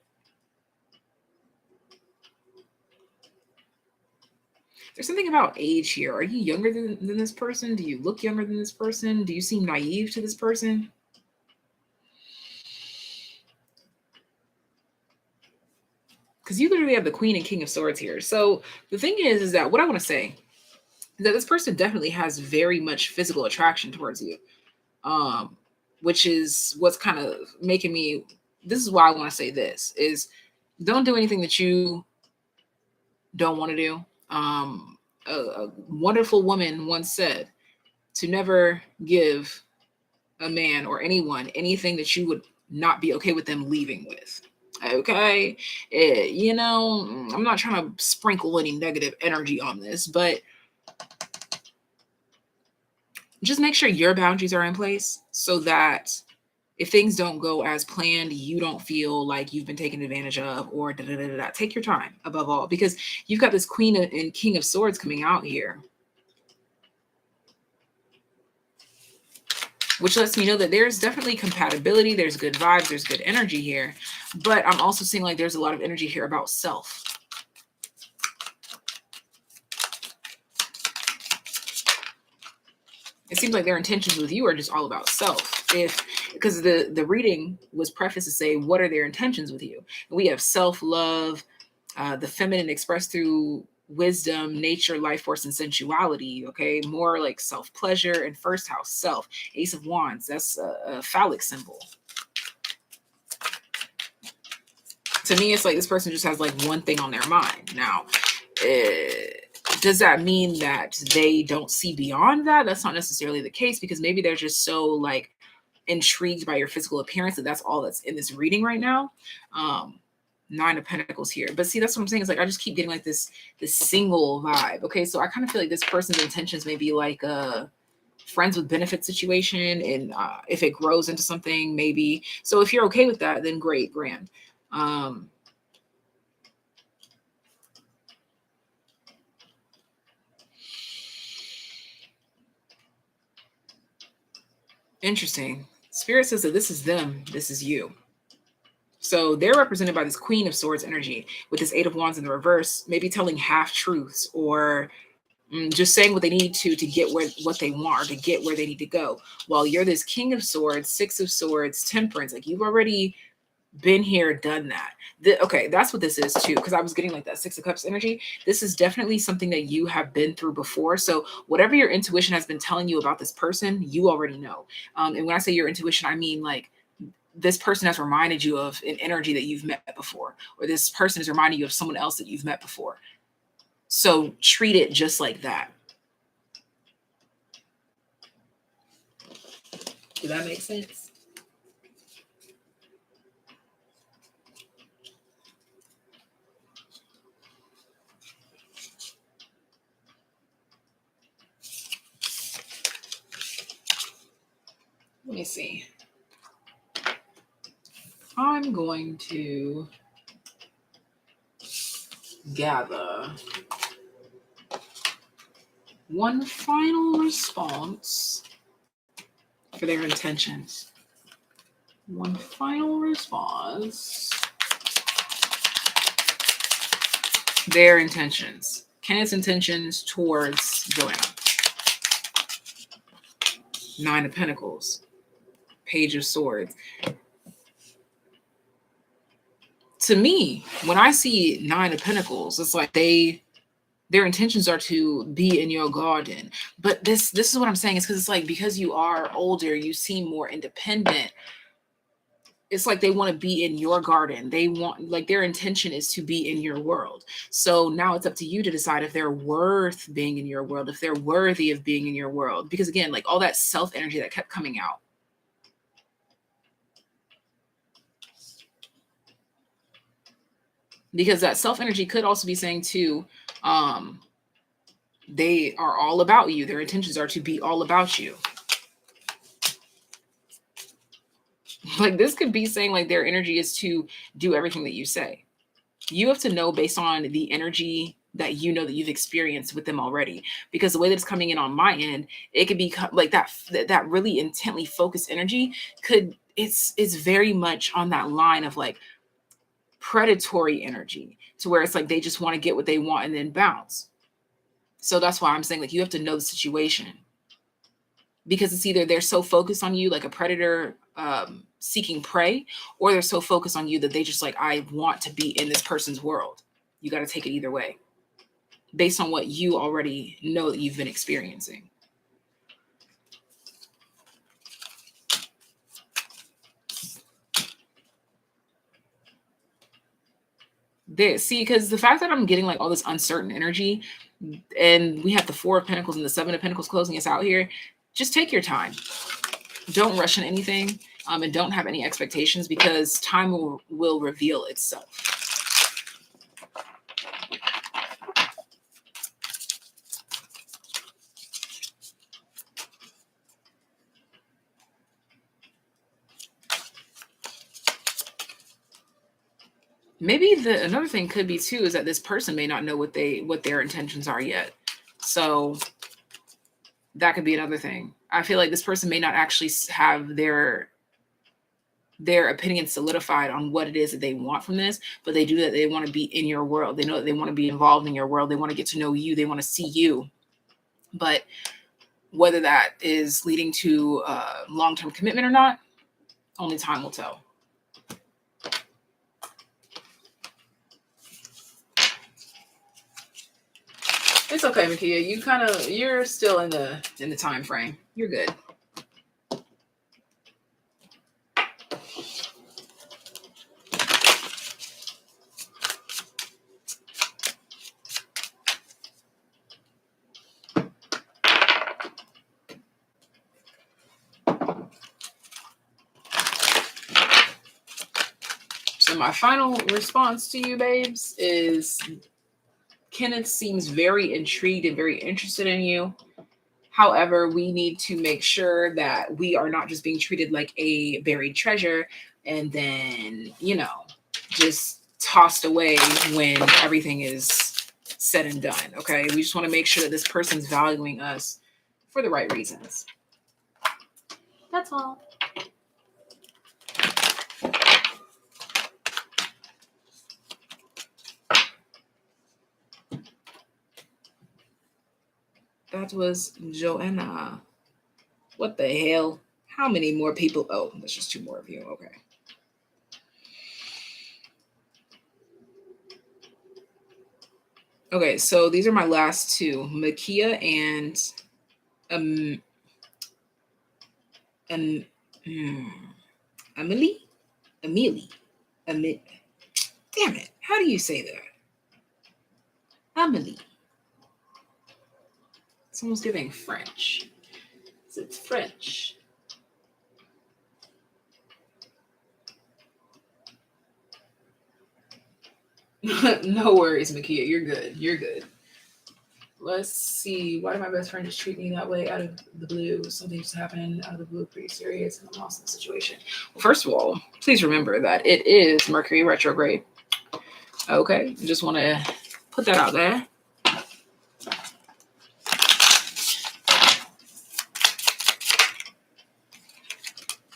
There's something about age here. Are you younger than this person? Do you look younger than this person? Do you seem naive to this person? Because you literally have the Queen and King of Swords here. So the thing is that what I want to say is that this person definitely has very much physical attraction towards you, which is what's kind of making me... This is why I want to say this, is don't do anything that you don't want to do. A wonderful woman once said to never give a man or anyone anything that you would not be okay with them leaving with. Okay. I'm not trying to sprinkle any negative energy on this, but just make sure your boundaries are in place so that if things don't go as planned, you don't feel like you've been taken advantage of or da da da da. Take your time above all, because you've got this Queen and King of Swords coming out here, which lets me know that there's definitely compatibility. There's good vibes. There's good energy here. But I'm also seeing like there's a lot of energy here about self. It seems like their intentions with you are just all about self. Because the reading was prefaced to say, what are their intentions with you? And we have self-love, the feminine expressed through wisdom, nature, life force, and sensuality. Okay, more like self-pleasure. And first house, self. Ace of Wands, that's a phallic symbol. To me, it's like this person just has like one thing on their mind. Now, does that mean that they don't see beyond that? That's not necessarily the case, because maybe they're just so like intrigued by your physical appearance, that's all that's in this reading right now. Nine of Pentacles here. But see, that's what I'm saying. Is like I just keep getting like this single vibe. Okay, so I kind of feel like this person's intentions may be like a friends with benefit situation, and if it grows into something, maybe. So if you're okay with that, then great, grand. Interesting. Spirit says that this is them, this is you. So they're represented by this Queen of Swords energy with this Eight of Wands in the reverse, maybe telling half truths or just saying what they need to get what they want, or to get where they need to go. While you're this King of Swords, Six of Swords, Temperance, like you've already been here, done that. Okay, that's what this is too, because I was getting like that Six of Cups energy. This is definitely something that you have been through before. So whatever your intuition has been telling you about this person, you already know. And when I say your intuition, I mean like this person has reminded you of an energy that you've met before, or this person is reminding you of someone else that you've met before. So treat it just like that. Does that make sense? Let me see. I'm going to gather one final response for their intentions. One final response. Their intentions. Kenneth's intentions towards Joanna. Nine of Pentacles. Page of Swords. To me, when I see Nine of Pentacles, it's like their intentions are to be in your garden. But this is what I'm saying, is because it's like, because you are older, you seem more independent. It's like they want to be in your garden. They want, like, their intention is to be in your world. So now it's up to you to decide if they're worth being in your world, if they're worthy of being in your world. Because again, like all that self energy that kept coming out. Because that self energy could also be saying too, they are all about you. Their intentions are to be all about you. Like this could be saying like their energy is to do everything that you say. You have to know based on the energy that you know that you've experienced with them already. Because the way that it's coming in on my end, it could be like that really intently focused energy it's very much on that line of like predatory energy, to where it's like they just want to get what they want and then bounce. So that's why I'm saying like you have to know the situation. Because it's either they're so focused on you like a predator seeking prey, or they're so focused on you that they just like, I want to be in this person's world. You got to take it either way based on what you already know that you've been experiencing. See, because the fact that I'm getting like all this uncertain energy, and we have the Four of Pentacles and the Seven of Pentacles closing us out here, just take your time. Don't rush in anything, and don't have any expectations, because time will reveal itself. Maybe another thing could be too is that this person may not know what their intentions are yet. So that could be another thing. I feel like this person may not actually have their opinion solidified on what it is that they want from this, but they do that. They want to be in your world. They know that they want to be involved in your world. They want to get to know you. They want to see you. But whether that is leading to long-term commitment or not, only time will tell. It's okay, Makia. You're still in the time frame. You're good. my final response to you, babes, is Kenneth seems very intrigued and very interested in you. However, we need to make sure that we are not just being treated like a buried treasure and then, just tossed away when everything is said and done. Okay. We just want to make sure that this person's valuing us for the right reasons. That's all. That was Joanna. What the hell? How many more people? Oh, there's just 2 more of you. Okay. Okay, so these are my last 2, Makia and Emily. Damn it! How do you say that? Emily. Someone's giving French. It's French. No worries, Makia. You're good. You're good. Let's see. Why did my best friend just treat me that way out of the blue? Something just happened out of the blue, pretty serious, and I'm lost in the situation. Well, first of all, please remember that it is Mercury retrograde. Okay, just want to put that out there.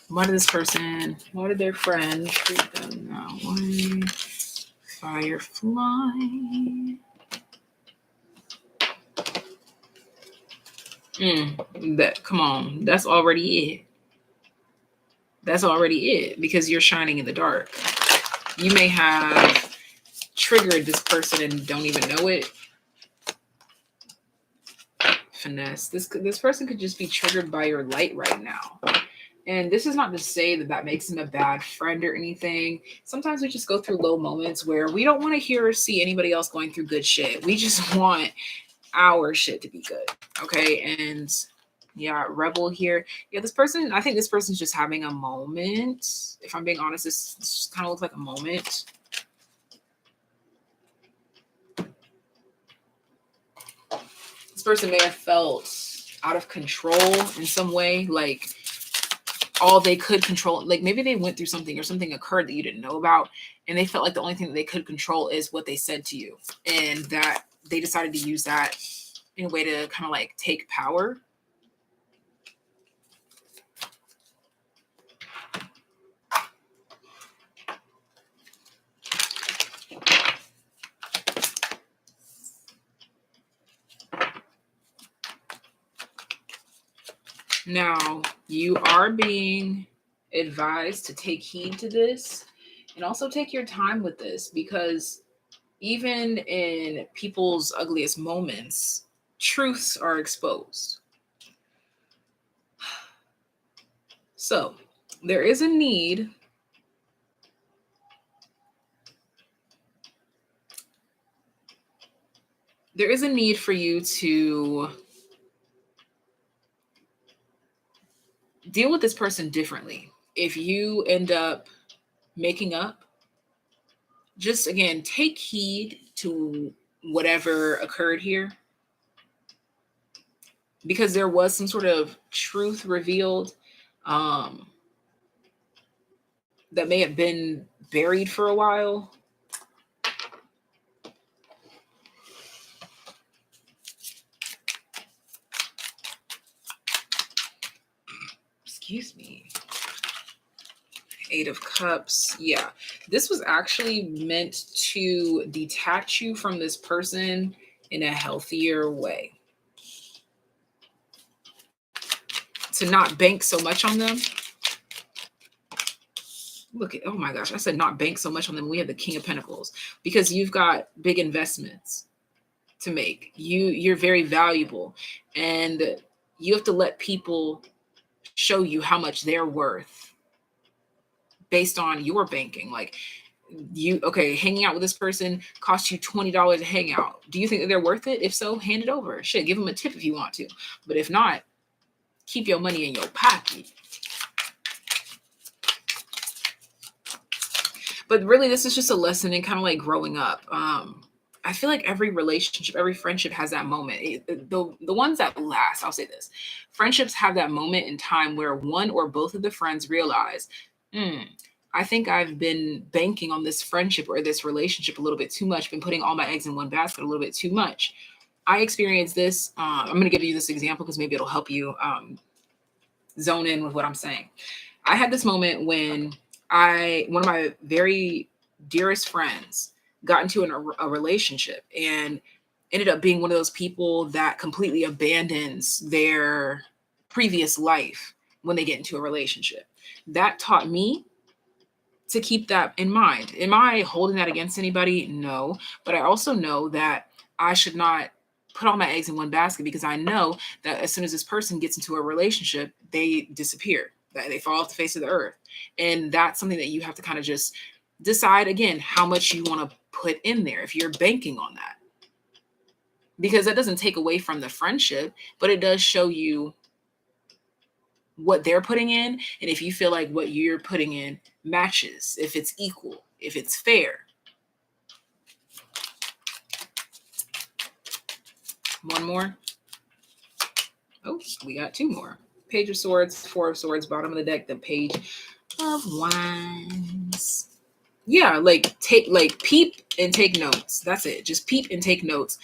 Why did their friend treat them that way? Firefly. Come on, that's already it. That's already it, because you're shining in the dark. You may have triggered this person and don't even know it. Finesse. This person could just be triggered by your light right now. And this is not to say that makes him a bad friend or anything. Sometimes we just go through low moments where we don't want to hear or see anybody else going through good shit. We just want our shit to be good. Okay. And yeah, rebel here. Yeah, I think this person's just having a moment. If I'm being honest, this kind of looks like a moment. This person may have felt out of control in some way, like all they could control, like maybe they went through something or something occurred that you didn't know about, and they felt like the only thing that they could control is what they said to you, and that they decided to use that in a way to kind of like take power. Now, you are being advised to take heed to this and also take your time with this, because even in people's ugliest moments, truths are exposed. So there is a need for you to deal with this person differently. If you end up making up, just again, take heed to whatever occurred here, because there was some sort of truth revealed that may have been buried for a while. Excuse me. 8 of Cups. Yeah, this was actually meant to detach you from this person in a healthier way. To not bank so much on them. Look at, oh my gosh, I said not bank so much on them. We have the King of Pentacles, because you've got big investments to make. You're very valuable, and you have to let people show you how much they're worth based on your banking. Like hanging out with this person costs you $20 to hang out. Do you think that they're worth it? If so, hand it over. Shit, give them a tip if you want to. But if not, keep your money in your pocket. But really, this is just a lesson in kind of like growing up. I feel like every relationship, every friendship has that moment. The ones that last, I'll say this: friendships have that moment in time where one or both of the friends realize, hmm, I think I've been banking on this friendship or this relationship a little bit too much. Been putting all my eggs in one basket a little bit too much. I experienced this. I'm going to give you this example because maybe it'll help you zone in with what I'm saying. I had this moment when one of my very dearest friends got into a relationship and ended up being one of those people that completely abandons their previous life when they get into a relationship. That taught me to keep that in mind. Am I holding that against anybody? No. But I also know that I should not put all my eggs in one basket because I know that as soon as this person gets into a relationship, they disappear, that they fall off the face of the earth. And that's something that you have to kind of just decide again how much you want to put in there if you're banking on that. Because that doesn't take away from the friendship, but it does show you what they're putting in, and if you feel like what you're putting in matches, if it's equal, if it's fair. One more. Oh, we got two more. Page of Swords, Four of Swords, bottom of the deck, the Page of Wands. Yeah, like peep and take notes. That's it. Just peep and take notes.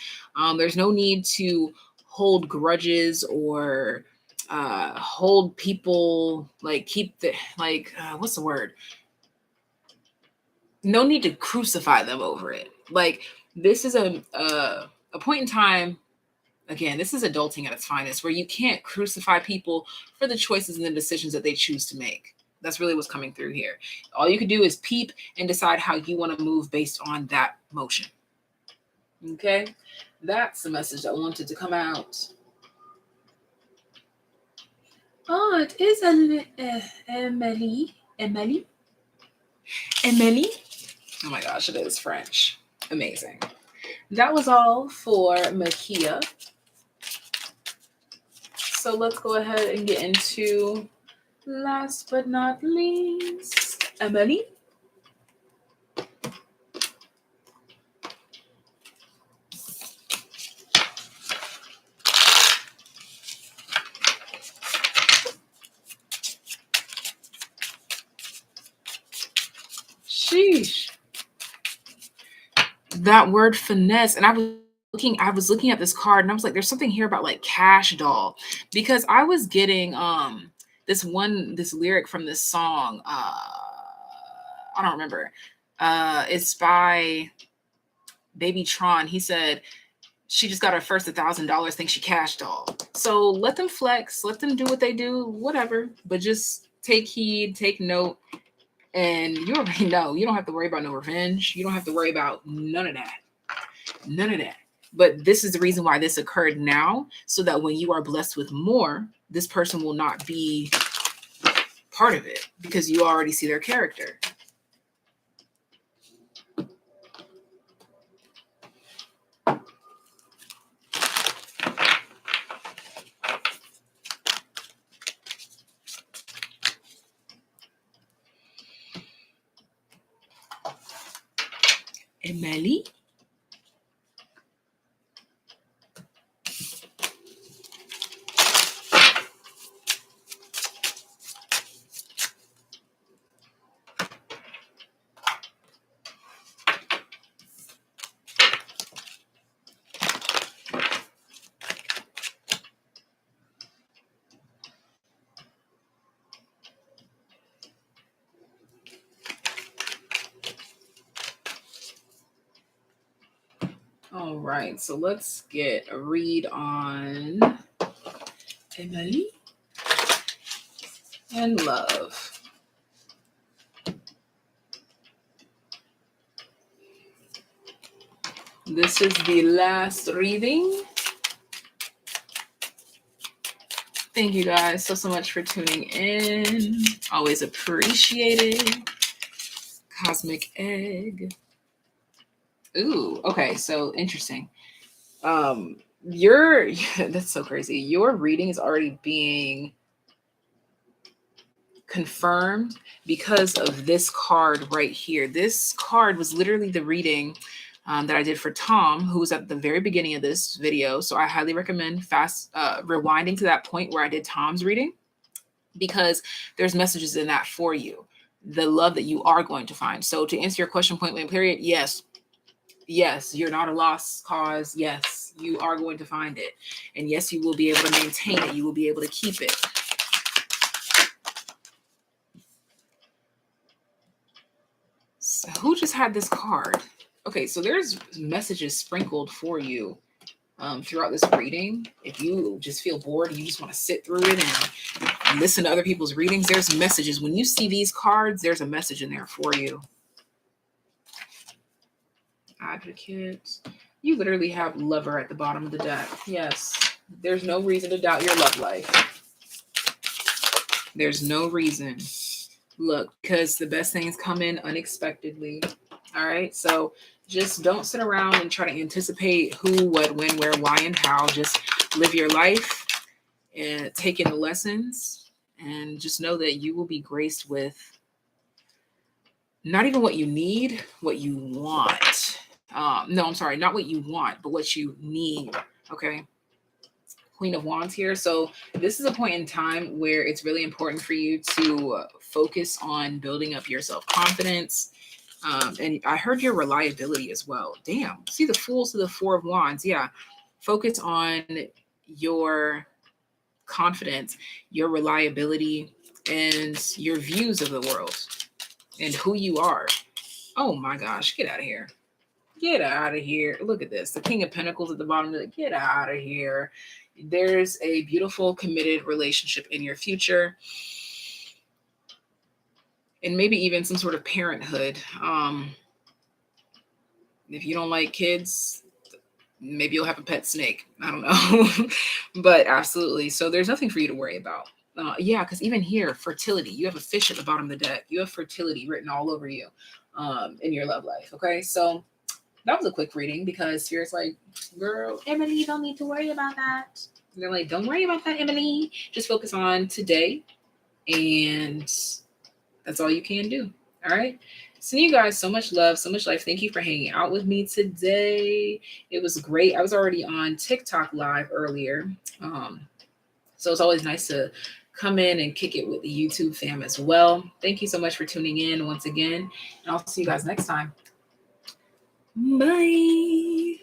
There's no need to hold grudges or hold people, like keep the what's the word? No need to crucify them over it. Like this is a point in time. Again, this is adulting at its finest, where you can't crucify people for the choices and the decisions that they choose to make. That's really what's coming through here. All you can do is peep and decide how you want to move based on that motion. Okay, that's the message that wanted to come out. Oh, it is Emily. Emily. Oh my gosh, it is French. Amazing. That was all for Makia. So let's go ahead and get into, last but not least, Emily. Sheesh. That word finesse, and I was looking at this card and I was like, there's something here about like cash doll, because I was getting this lyric from this song. I don't remember. It's by Baby Tron. He said she just got her first $1,000, think she cash doll. So let them flex, let them do what they do, whatever. But just take heed, take note, and you already know you don't have to worry about no revenge. You don't have to worry about none of that. None of that. But this is the reason why this occurred now, so that when you are blessed with more, this person will not be part of it because you already see their character. Emily? All right, so let's get a read on Emily and love. This is the last reading. Thank you guys so much for tuning in. Always appreciated. Cosmic Egg. Ooh, okay, so interesting. That's so crazy. Your reading is already being confirmed because of this card right here. This card was literally the reading that I did for Tom, who was at the very beginning of this video. So I highly recommend rewinding to that point where I did Tom's reading, because there's messages in that for you, the love that you are going to find. So to answer your question point blank period, yes, you're not a lost cause. Yes, you are going to find it. And yes, you will be able to maintain it. You will be able to keep it. So who just had this card? Okay, so there's messages sprinkled for you throughout this reading. If you just feel bored, you just want to sit through it and listen to other people's readings, there's messages. When you see these cards, there's a message in there for you. Advocate. You literally have lover at the bottom of the deck. Yes, there's no reason to doubt your love life. There's no reason. Look, because the best things come in unexpectedly. All right, so just don't sit around and try to anticipate who, what, when, where, why, and how. Just live your life and take in the lessons, and just know that you will be graced with not even what you need, what you want. No, I'm sorry, not what you want, but what you need. Okay. Queen of Wands here. So this is a point in time where it's really important for you to focus on building up your self-confidence. And I heard your reliability as well. Damn. See the Fool to the Four of Wands. Yeah. Focus on your confidence, your reliability, and your views of the world and who you are. Oh my gosh. Get out of here. Get out of here. Look at this. The King of Pentacles at the bottom. Get out of here. There's a beautiful, committed relationship in your future. And maybe even some sort of parenthood. If you don't like kids, maybe you'll have a pet snake. I don't know. But absolutely. So there's nothing for you to worry about. Yeah, because even here, fertility. You have a fish at the bottom of the deck. You have fertility written all over you in your love life. Okay, so that was a quick reading because Spirit's like, girl, Emily, you don't need to worry about that. And they're like, don't worry about that, Emily. Just focus on today. And that's all you can do. All right. Sending you guys so much love, so much life. Thank you for hanging out with me today. It was great. I was already on TikTok live earlier. So it's always nice to come in and kick it with the YouTube fam as well. Thank you so much for tuning in once again. And I'll see you guys next time. Bye.